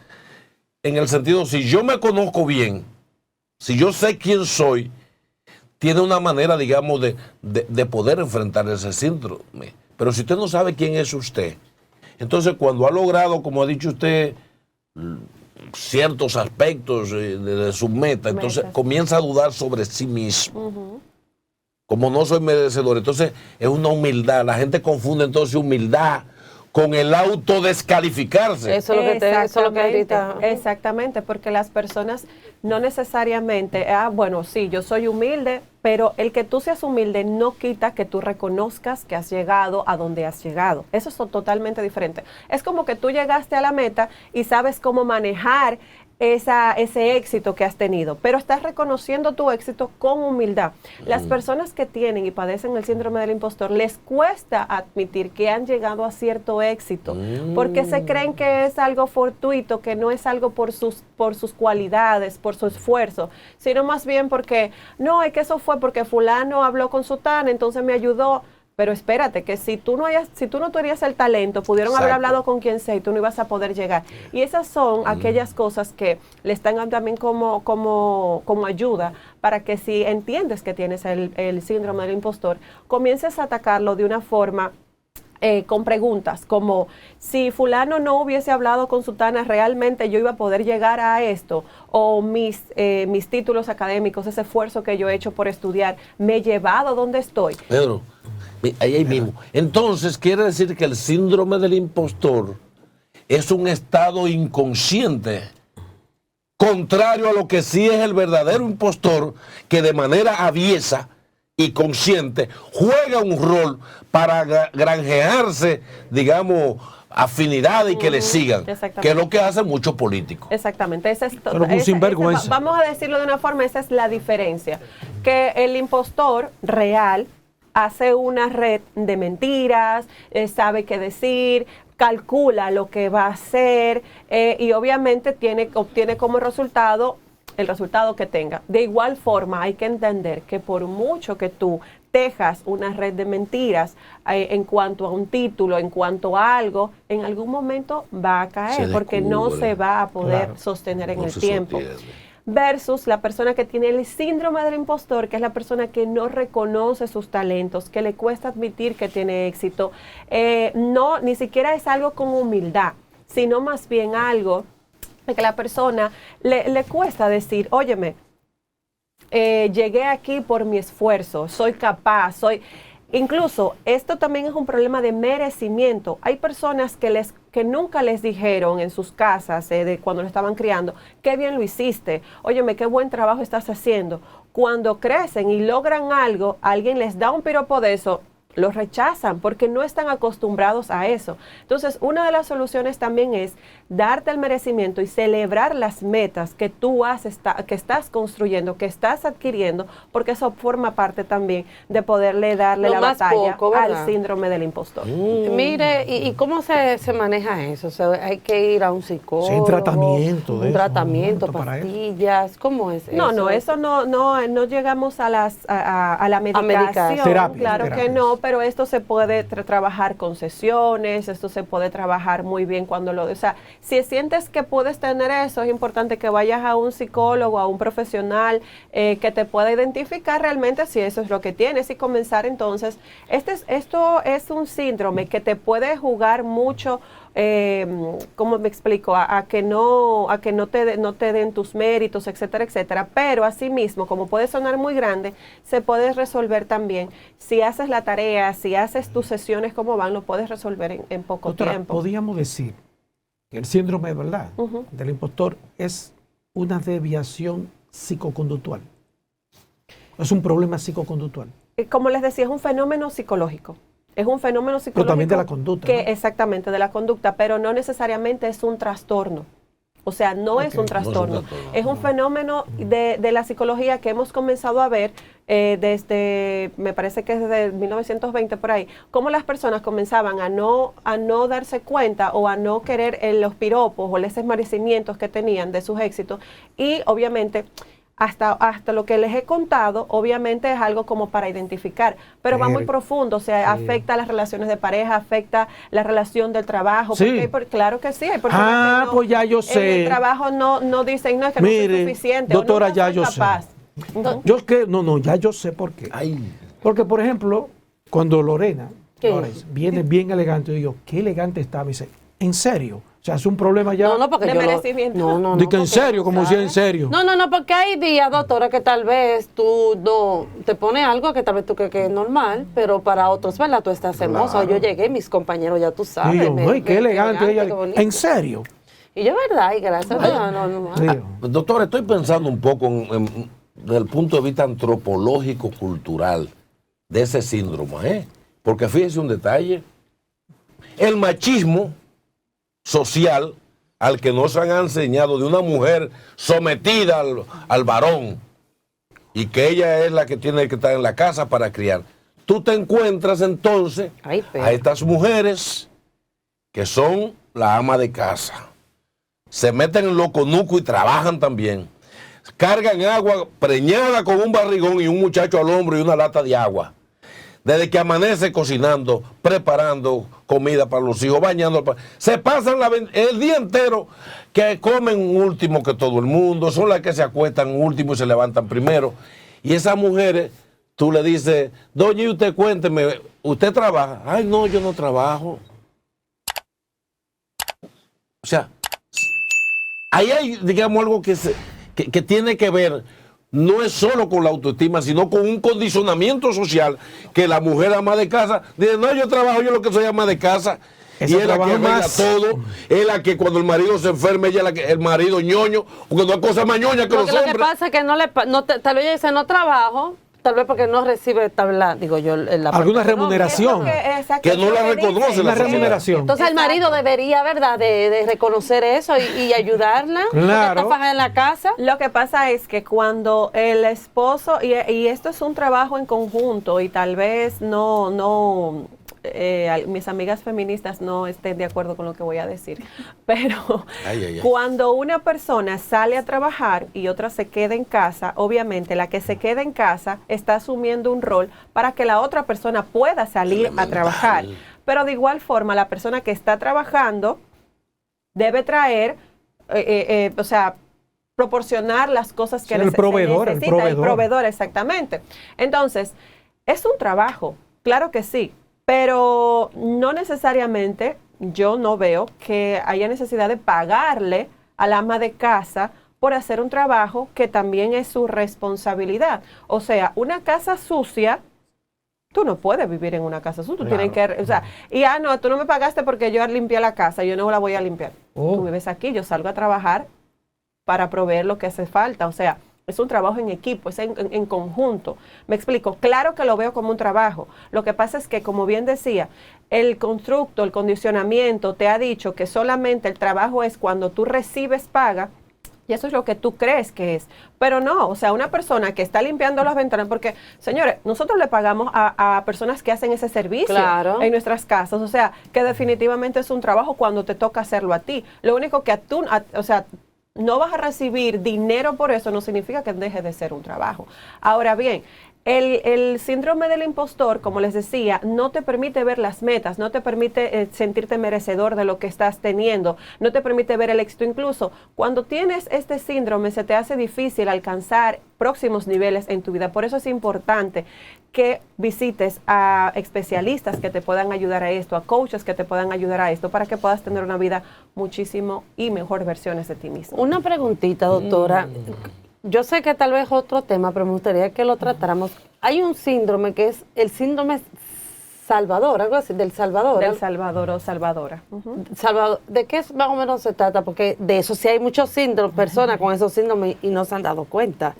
[SPEAKER 4] en el sentido, si yo me conozco bien, si yo sé quién soy, tiene una manera, digamos, de poder enfrentar ese síndrome. Pero si usted no sabe quién es usted, entonces cuando ha logrado, como ha dicho usted, ciertos aspectos de su meta, entonces comienza a dudar sobre sí mismo. Como no soy merecedor, entonces es una humildad. La gente confunde entonces humildad con el autodescalificarse.
[SPEAKER 2] Eso es lo que ahorita.
[SPEAKER 1] Exactamente, porque las personas no necesariamente, bueno, sí, yo soy humilde, pero el que tú seas humilde no quita que tú reconozcas que has llegado a donde has llegado. Eso es totalmente diferente. Es como que tú llegaste a la meta y sabes cómo manejar ese éxito que has tenido, pero estás reconociendo tu éxito con humildad. Las personas que tienen y padecen el síndrome del impostor, les cuesta admitir que han llegado a cierto éxito, porque se creen que es algo fortuito, que no es algo por sus cualidades, por su esfuerzo, sino más bien porque, no, es que eso fue porque fulano habló con sutana, entonces me ayudó. Pero espérate, que si tú no tenías el talento, pudieron haber hablado con quien sea y tú no ibas a poder llegar. Y esas son aquellas cosas que le están dando también como ayuda para que si entiendes que tienes el síndrome del impostor, comiences a atacarlo de una forma con preguntas, como si fulano no hubiese hablado con sutana, realmente yo iba a poder llegar a esto, o mis títulos académicos, ese esfuerzo que yo he hecho por estudiar, me he llevado a donde estoy.
[SPEAKER 4] Pedro, ahí mismo. Entonces, quiere decir que el síndrome del impostor es un estado inconsciente, contrario a lo que sí es el verdadero impostor, que de manera aviesa y consciente juega un rol para granjearse, digamos, afinidad y que le sigan, que es lo que hacen muchos políticos.
[SPEAKER 1] Exactamente,
[SPEAKER 3] sinvergüenza.
[SPEAKER 1] Vamos a decirlo de una forma, esa es la diferencia, que el impostor real hace una red de mentiras, sabe qué decir, calcula lo que va a hacer y obviamente obtiene como resultado el resultado que tenga. De igual forma hay que entender que por mucho que tú tejas una red de mentiras en cuanto a un título, en cuanto a algo, en algún momento va a caer porque no se va a poder sostener en el tiempo. Versus la persona que tiene el síndrome del impostor, que es la persona que no reconoce sus talentos, que le cuesta admitir que tiene éxito, ni siquiera es algo con humildad, sino más bien algo que la persona le cuesta decir, óyeme, llegué aquí por mi esfuerzo, soy capaz, Incluso, esto también es un problema de merecimiento. Hay personas que nunca les dijeron en sus casas, de cuando lo estaban criando, qué bien lo hiciste, óyeme, qué buen trabajo estás haciendo. Cuando crecen y logran algo, alguien les da un piropo de eso, los rechazan porque no están acostumbrados a eso. Entonces, una de las soluciones también es darte el merecimiento y celebrar las metas que tú que estás construyendo, que estás adquiriendo, porque eso forma parte también de poderle darle la batalla al síndrome del impostor.
[SPEAKER 2] Mire, ¿y cómo se maneja eso? O sea, hay que ir a un psicólogo,
[SPEAKER 3] sí, un
[SPEAKER 2] tratamiento, pastillas, ¿cómo es eso?
[SPEAKER 1] No llegamos a la medicación, claro que no, pero esto se puede trabajar con sesiones, esto se puede trabajar muy bien cuando o sea, si sientes que puedes tener eso, es importante que vayas a un psicólogo, a un profesional que te pueda identificar realmente si eso es lo que tienes y comenzar entonces. Esto es un síndrome que te puede jugar mucho. ¿Cómo me explico? A que no te den tus méritos, etcétera, etcétera, pero asimismo, como puede sonar muy grande, se puede resolver también. Si haces la tarea, si haces tus sesiones como van, lo puedes resolver en poco
[SPEAKER 3] Doctora,
[SPEAKER 1] tiempo.
[SPEAKER 3] podríamos decir que el síndrome, ¿verdad?, del impostor es una desviación psicoconductual. Es un problema psicoconductual.
[SPEAKER 1] Como les decía, es un fenómeno psicológico. Es un fenómeno psicológico.
[SPEAKER 3] Pero también de la conducta.
[SPEAKER 1] Que, ¿no? Exactamente, de la conducta, pero no necesariamente es un trastorno. O sea, no es un trastorno. Es un fenómeno de la psicología que hemos comenzado a ver desde, me parece que es desde 1920 por ahí, cómo las personas comenzaban a no darse cuenta o a no querer los piropos o los esmerecimientos que tenían de sus éxitos y obviamente hasta lo que les he contado, obviamente es algo como para identificar, pero va muy profundo, o sea, afecta las relaciones de pareja, afecta la relación del trabajo,
[SPEAKER 3] Sí.
[SPEAKER 1] porque claro que sí, hay personas que no,
[SPEAKER 3] pues ya yo sé.
[SPEAKER 1] en el trabajo no dicen, no, es que
[SPEAKER 3] Mire,
[SPEAKER 1] no soy suficiente,
[SPEAKER 3] doctora,
[SPEAKER 1] o no
[SPEAKER 3] ya
[SPEAKER 1] soy
[SPEAKER 3] yo
[SPEAKER 1] capaz.
[SPEAKER 3] sé. Ya yo sé por qué. Porque, por ejemplo, cuando Lorena viene bien elegante, yo digo, qué elegante está, me dice, ¿en serio? O sea, es un problema ya.
[SPEAKER 2] No, porque
[SPEAKER 1] de merecimiento.
[SPEAKER 3] De que en serio, como si en serio.
[SPEAKER 2] No, porque hay días, doctora, que tal vez tú no te pones algo que tal vez tú crees que es normal, pero para otros, ¿verdad? Tú estás hermosa. Yo llegué, mis compañeros, ya tú sabes.
[SPEAKER 3] Y yo, "Ay, qué elegante ella". ¿En serio?
[SPEAKER 2] Y yo, ¿verdad? Y gracias a Dios,
[SPEAKER 4] Doctor, estoy pensando un poco desde el punto de vista antropológico, cultural, de ese síndrome, porque fíjese un detalle, el machismo social al que nos han enseñado de una mujer sometida al varón y que ella es la que tiene que estar en la casa para criar. Tú te encuentras entonces a estas mujeres que son la ama de casa. Se meten en lo conuco y trabajan también. Cargan agua preñada con un barrigón y un muchacho al hombro y una lata de agua. Desde que amanece cocinando, preparando comida para los hijos, bañando. Se pasan el día entero que comen último que todo el mundo, son las que se acuestan último y se levantan primero. Y esas mujeres, tú le dices, doña, y usted cuénteme, ¿usted trabaja? Ay, no, yo no trabajo. O sea, ahí hay, digamos, algo que tiene que ver. No es solo con la autoestima, sino con un condicionamiento social que la mujer ama de casa dice, no, yo trabajo, yo lo que soy ama de casa. Y es la que arregla todo, es la que cuando el marido se enferma, ella es la que, el marido ñoño, porque no hay cosa más ñoña que los hombres.
[SPEAKER 2] Lo que pasa es que tal vez ella dice, no trabajo, tal vez porque no recibe
[SPEAKER 3] alguna remuneración
[SPEAKER 4] que no la reconoce la
[SPEAKER 3] remuneración.
[SPEAKER 2] Entonces el marido debería, ¿verdad?, de reconocer eso y ayudarla.
[SPEAKER 3] Claro.
[SPEAKER 2] Está faja en la casa.
[SPEAKER 1] Lo que pasa es que cuando el esposo, y esto es un trabajo en conjunto y tal vez mis amigas feministas no estén de acuerdo con lo que voy a decir, pero cuando una persona sale a trabajar y otra se queda en casa, obviamente la que se queda en casa está asumiendo un rol para que la otra persona pueda salir a trabajar, pero de igual forma la persona que está trabajando debe traer, o sea, proporcionar las cosas que
[SPEAKER 3] el proveedor,
[SPEAKER 1] necesita, el proveedor, exactamente. Entonces, es un trabajo, claro que sí, pero no necesariamente, yo no veo que haya necesidad de pagarle al ama de casa por hacer un trabajo que también es su responsabilidad. O sea, una casa sucia, tú no puedes vivir en una casa sucia. Tú tienes que, o sea, no, tú no me pagaste porque yo limpié la casa, yo no la voy a limpiar. Tú vives aquí, yo salgo a trabajar para proveer lo que hace falta. O sea, es un trabajo en equipo, es en conjunto. Me explico, claro que lo veo como un trabajo. Lo que pasa es que, como bien decía, el constructo, el condicionamiento te ha dicho que solamente el trabajo es cuando tú recibes paga, y eso es lo que tú crees que es. Pero no, o sea, una persona que está limpiando las ventanas, porque, señores, nosotros le pagamos a personas que hacen ese servicio en nuestras casas. O sea, que definitivamente es un trabajo cuando te toca hacerlo a ti. Lo único que o sea, no vas a recibir dinero por eso, no significa que deje de ser un trabajo. Ahora bien, El síndrome del impostor, como les decía, no te permite ver las metas, no te permite sentirte merecedor de lo que estás teniendo, no te permite ver el éxito. Incluso cuando tienes este síndrome se te hace difícil alcanzar próximos niveles en tu vida. Por eso es importante que visites a especialistas que te puedan ayudar a esto, a coaches que te puedan ayudar a esto, para que puedas tener una vida muchísimo y mejor versiones de ti mismo.
[SPEAKER 2] Una preguntita, doctora. Yo sé que tal vez otro tema, pero me gustaría que lo tratáramos. Hay un síndrome que es el síndrome Salvador, algo así, del Salvador.
[SPEAKER 1] Del Salvador o Salvadora.
[SPEAKER 2] Salvador, ¿de qué más o menos se trata? Porque de eso sí hay muchos síndromes, personas con esos síndromes y no se han dado cuenta.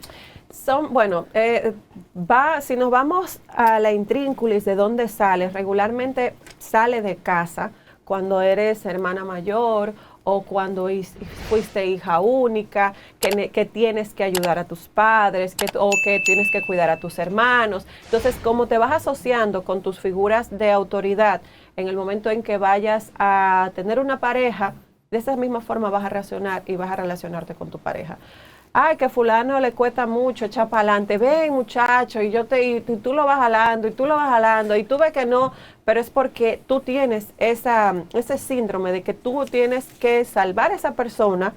[SPEAKER 1] Si nos vamos a la intrínculis de dónde sale, regularmente sale de casa cuando eres hermana mayor o cuando fuiste hija única, que tienes que ayudar a tus padres, o que tienes que cuidar a tus hermanos. Entonces, como te vas asociando con tus figuras de autoridad, en el momento en que vayas a tener una pareja, de esa misma forma vas a reaccionar y vas a relacionarte con tu pareja. Ay, que fulano le cuesta mucho echar para adelante, ven muchacho, y tú lo vas jalando, y tú lo vas jalando, y tú ves que no, pero es porque tú tienes ese síndrome de que tú tienes que salvar a esa persona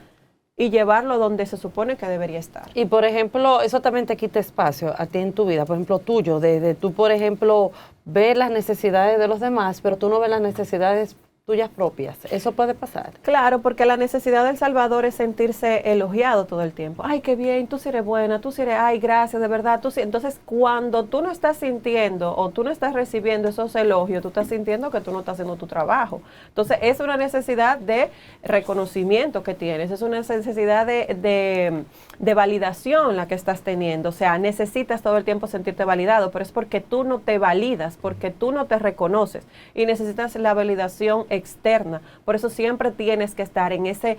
[SPEAKER 1] y llevarlo donde se supone que debería estar.
[SPEAKER 2] Y por ejemplo, eso también te quita espacio a ti en tu vida, por ejemplo tuyo, de tú por ejemplo ver las necesidades de los demás, pero tú no ves las necesidades tuyas propias. ¿Eso puede pasar?
[SPEAKER 1] Claro, porque la necesidad del Salvador es sentirse elogiado todo el tiempo. Ay, qué bien, tú sí eres buena, tú sí eres, ay, gracias, de verdad, tú sí. Entonces, cuando tú no estás sintiendo o tú no estás recibiendo esos elogios, tú estás sintiendo que tú no estás haciendo tu trabajo. Entonces, es una necesidad de reconocimiento que tienes, es una necesidad de validación la que estás teniendo. O sea, necesitas todo el tiempo sentirte validado, pero es porque tú no te validas, porque tú no te reconoces y necesitas la validación externa. Por eso siempre tienes que estar en ese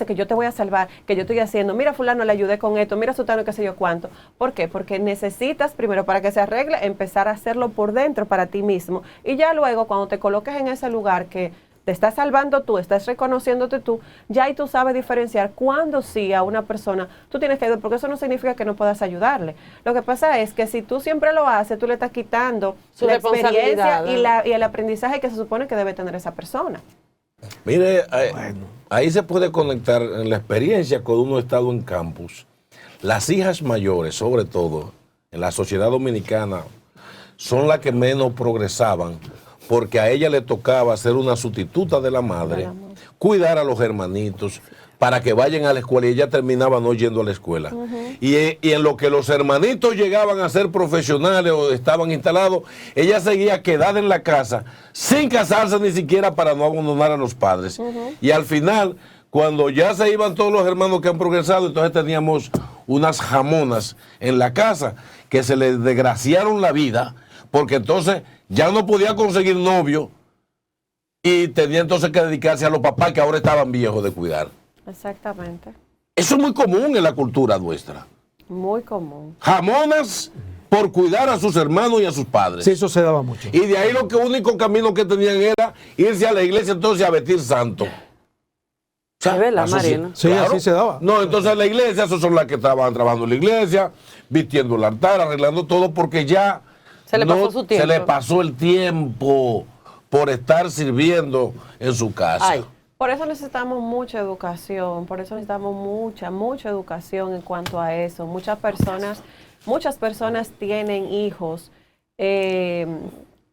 [SPEAKER 1] que yo te voy a salvar, que yo estoy haciendo, mira fulano le ayudé con esto, mira sutano qué sé yo cuánto. ¿Por qué? Porque necesitas primero, para que se arregle, empezar a hacerlo por dentro para ti mismo, y ya luego cuando te coloques en ese lugar que te estás salvando tú, estás reconociéndote tú, ya ahí tú sabes diferenciar cuándo sí a una persona tú tienes que ayudar, porque eso no significa que no puedas ayudarle. Lo que pasa es que si tú siempre lo haces, tú le estás quitando
[SPEAKER 2] su
[SPEAKER 1] la experiencia
[SPEAKER 2] responsabilidad,
[SPEAKER 1] y el aprendizaje que se supone que debe tener esa persona.
[SPEAKER 4] Mire, ahí se puede conectar en la experiencia cuando uno ha estado en campus. Las hijas mayores, sobre todo, en la sociedad dominicana, son las que menos progresaban, porque a ella le tocaba ser una sustituta de la madre, cuidar a los hermanitos para que vayan a la escuela, y ella terminaba no yendo a la escuela. Y en lo que los hermanitos llegaban a ser profesionales o estaban instalados, ella seguía quedada en la casa, sin casarse ni siquiera para no abandonar a los padres. Y al final, cuando ya se iban todos los hermanos que han progresado, entonces teníamos unas jamonas en la casa que se les desgraciaron la vida, porque entonces ya no podía conseguir novio y tenía entonces que dedicarse a los papás que ahora estaban viejos de cuidar.
[SPEAKER 1] Exactamente.
[SPEAKER 4] Eso es muy común en la cultura nuestra.
[SPEAKER 1] Muy común.
[SPEAKER 4] Jamonas por cuidar a sus hermanos y a sus padres.
[SPEAKER 3] Sí, eso se daba mucho.
[SPEAKER 4] Y de ahí lo único camino que tenían era irse a la iglesia entonces a vestir santo.
[SPEAKER 2] ¿Verdad, Marino?
[SPEAKER 3] Sí, claro. Así se daba.
[SPEAKER 4] No, entonces la iglesia, esos son las que estaban trabajando en la iglesia, vistiendo el altar, arreglando todo, porque ya
[SPEAKER 2] se le pasó su tiempo.
[SPEAKER 4] Se le pasó el tiempo por estar sirviendo en su casa.
[SPEAKER 2] Ay.
[SPEAKER 1] Por eso necesitamos mucha educación, por eso necesitamos mucha educación en cuanto a eso. Muchas personas tienen hijos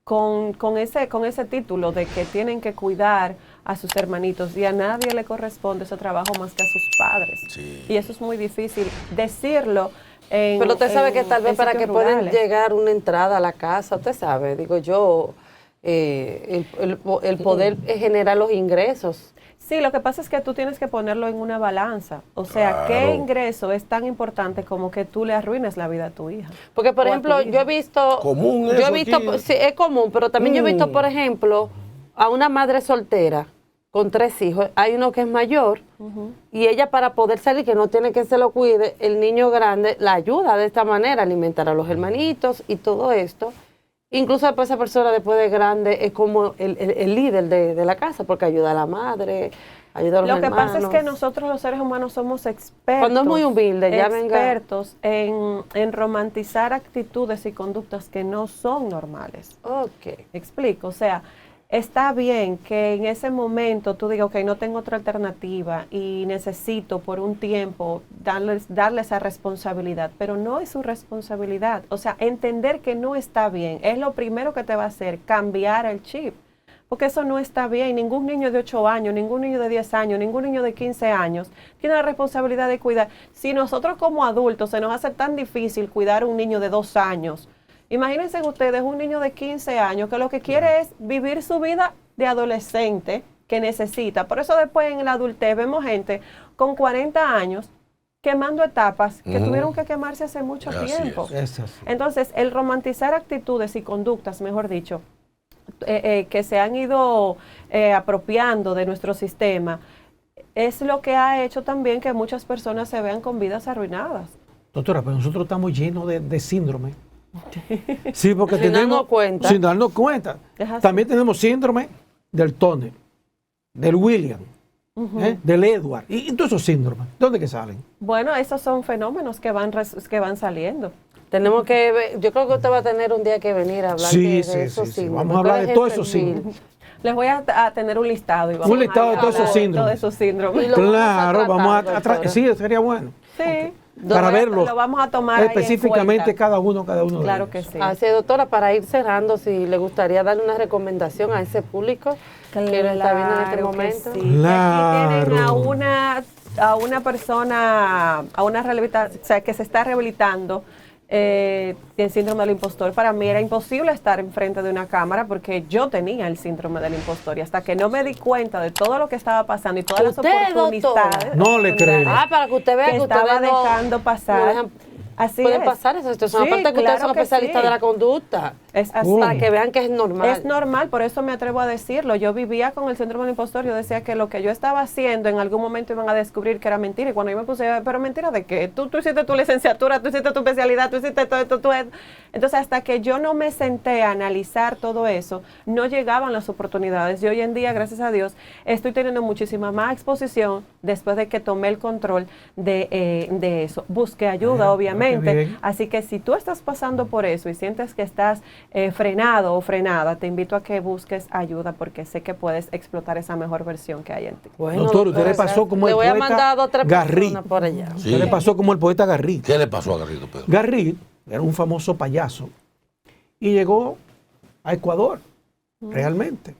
[SPEAKER 1] con ese título de que tienen que cuidar a sus hermanitos, y a nadie le corresponde ese trabajo más que a sus padres.
[SPEAKER 4] Sí.
[SPEAKER 1] Y eso es muy difícil decirlo.
[SPEAKER 2] Pero usted sabe que tal vez para que puedan llegar una entrada a la casa, usted sabe, digo yo, el poder generar los ingresos.
[SPEAKER 1] Sí, lo que pasa es que tú tienes que ponerlo en una balanza. O sea, ¿qué ingreso es tan importante como que tú le arruines la vida a tu hija?
[SPEAKER 2] Porque, por ejemplo, yo he visto...
[SPEAKER 4] ¿Común eso
[SPEAKER 2] sí, es común, pero también yo he visto, por ejemplo, a una madre soltera con 3 hijos. Hay uno que es mayor y ella, para poder salir, que no tiene que se lo cuide, el niño grande la ayuda de esta manera, alimentar a los hermanitos y todo esto. Incluso después esa persona, después de grande, es como el líder de la casa, porque ayuda a la madre, ayuda a los
[SPEAKER 1] Lo que
[SPEAKER 2] hermanos.
[SPEAKER 1] pasa es que nosotros los seres humanos somos expertos.
[SPEAKER 2] Cuando es muy humilde, ya
[SPEAKER 1] expertos en romantizar actitudes y conductas que no son normales.
[SPEAKER 2] Ok.
[SPEAKER 1] Explico, o sea, está bien que en ese momento tú digas, ok, no tengo otra alternativa y necesito por un tiempo darle esa responsabilidad, pero no es su responsabilidad. O sea, entender que no está bien es lo primero que te va a hacer cambiar el chip, porque eso no está bien. Ningún niño de 8 años, ningún niño de 10 años, ningún niño de 15 años tiene la responsabilidad de cuidar. Si nosotros como adultos se nos hace tan difícil cuidar a un niño de 2 años, imagínense ustedes un niño de 15 años que lo que quiere es vivir su vida de adolescente que necesita. Por eso después en la adultez vemos gente con 40 años quemando etapas que tuvieron que quemarse hace mucho tiempo. Entonces, el romantizar actitudes y conductas, mejor dicho, que se han ido apropiando de nuestro sistema, es lo que ha hecho también que muchas personas se vean con vidas arruinadas.
[SPEAKER 3] Doctora, pero nosotros estamos llenos de síndrome. Sí, porque
[SPEAKER 2] sin
[SPEAKER 3] tenemos, sin darnos cuenta. También tenemos síndrome del Tony, del William, del Edward, y todos esos síndromes. ¿Dónde que salen?
[SPEAKER 1] Bueno, esos son fenómenos que van saliendo.
[SPEAKER 2] Tenemos que ver, yo creo que usted va a tener un día que venir a hablar de esos síndromes.
[SPEAKER 3] Vamos a hablar de todos esos síndromes.
[SPEAKER 1] Les voy a tener un listado. Y vamos
[SPEAKER 3] un listado de todos esos síndromes.
[SPEAKER 1] Todos esos síndromes.
[SPEAKER 3] Claro, vamos a sí, sería bueno.
[SPEAKER 1] Sí.
[SPEAKER 3] Okay. Para verlo.
[SPEAKER 1] Lo vamos a tomar
[SPEAKER 3] específicamente cada uno
[SPEAKER 1] claro
[SPEAKER 3] de ellos.
[SPEAKER 1] que sí.
[SPEAKER 2] Así, doctora, para ir cerrando, si le gustaría darle una recomendación a ese público que lo está viendo en este momento.
[SPEAKER 1] Sí. Claro. Aquí tienen a una persona, o sea, que se está rehabilitando el síndrome del impostor. Para mí era imposible estar enfrente de una cámara porque yo tenía el síndrome del impostor, y hasta que no me di cuenta de todo lo que estaba pasando y todas las oportunidades,
[SPEAKER 3] no le creo.
[SPEAKER 2] Para que usted vea que usted
[SPEAKER 1] estaba dejando pasar.
[SPEAKER 2] Así puede pasar eso. Esto es una parte que ustedes son especialistas de la conducta.
[SPEAKER 1] Es así.
[SPEAKER 2] Para que vean que es normal.
[SPEAKER 1] Es normal, por eso me atrevo a decirlo. Yo vivía con el síndrome del impostor. Yo decía que lo que yo estaba haciendo en algún momento iban a descubrir que era mentira. Y cuando yo me puse, pero mentira de qué, tú hiciste tu licenciatura, tú hiciste tu especialidad, tú hiciste todo esto, Entonces, hasta que yo no me senté a analizar todo eso, no llegaban las oportunidades. Y hoy en día, gracias a Dios, estoy teniendo muchísima más exposición después de que tomé el control de eso. Busqué ayuda, obviamente. Así que si tú estás pasando por eso y sientes que estás frenado o frenada, te invito a que busques ayuda, porque sé que puedes explotar esa mejor versión que hay en ti.
[SPEAKER 3] Bueno, doctor, usted le pasó como el poeta Garrit. Usted le pasó como el poeta Garrit.
[SPEAKER 4] ¿Qué le pasó a Garrit, Pedro?
[SPEAKER 3] Garrit era un famoso payaso y llegó a Ecuador, realmente.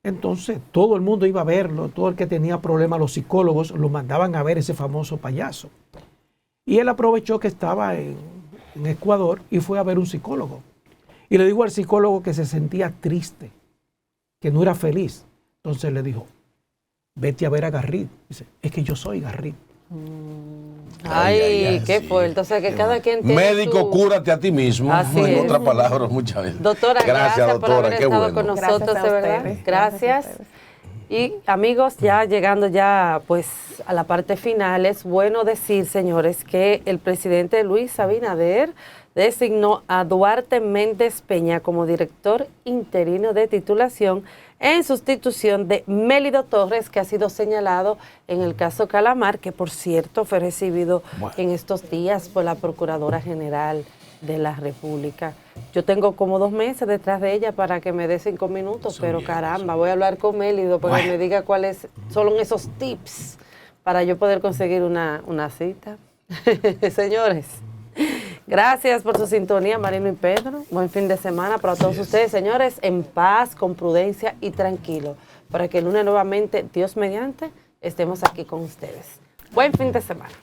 [SPEAKER 3] Entonces, todo el mundo iba a verlo, todo el que tenía problemas, los psicólogos lo mandaban a ver ese famoso payaso. Y él aprovechó que estaba en Ecuador y fue a ver un psicólogo. Y le dijo al psicólogo que se sentía triste, que no era feliz. Entonces le dijo, vete a ver a Garrit. Dice, es que yo soy Garrit.
[SPEAKER 2] Ay, qué fuerte. O sea, que cada quien tiene
[SPEAKER 4] médico, cúrate a ti mismo.
[SPEAKER 2] Así
[SPEAKER 4] en
[SPEAKER 2] es.
[SPEAKER 4] otras palabras, muchas veces.
[SPEAKER 2] Doctora, gracias doctora, por haber estado con nosotros,
[SPEAKER 1] gracias
[SPEAKER 2] de verdad. Gracias. Y amigos, ya llegando ya pues a la parte final, es bueno decir, señores, que el presidente Luis Abinader designó a Duarte Méndez Peña como director interino de titulación en sustitución de Mélido Torres, que ha sido señalado en el caso Calamar, que por cierto fue recibido en estos días por la Procuradora General de la República. Yo tengo como 2 meses detrás de ella para que me dé 5 minutos, pero caramba, voy a hablar con Mélido para que me diga cuáles son esos tips para yo poder conseguir una cita. Señores, gracias por su sintonía, Marino y Pedro. Buen fin de semana para todos ustedes, señores, en paz, con prudencia y tranquilo, para que el lunes nuevamente, Dios mediante, estemos aquí con ustedes. Buen fin de semana.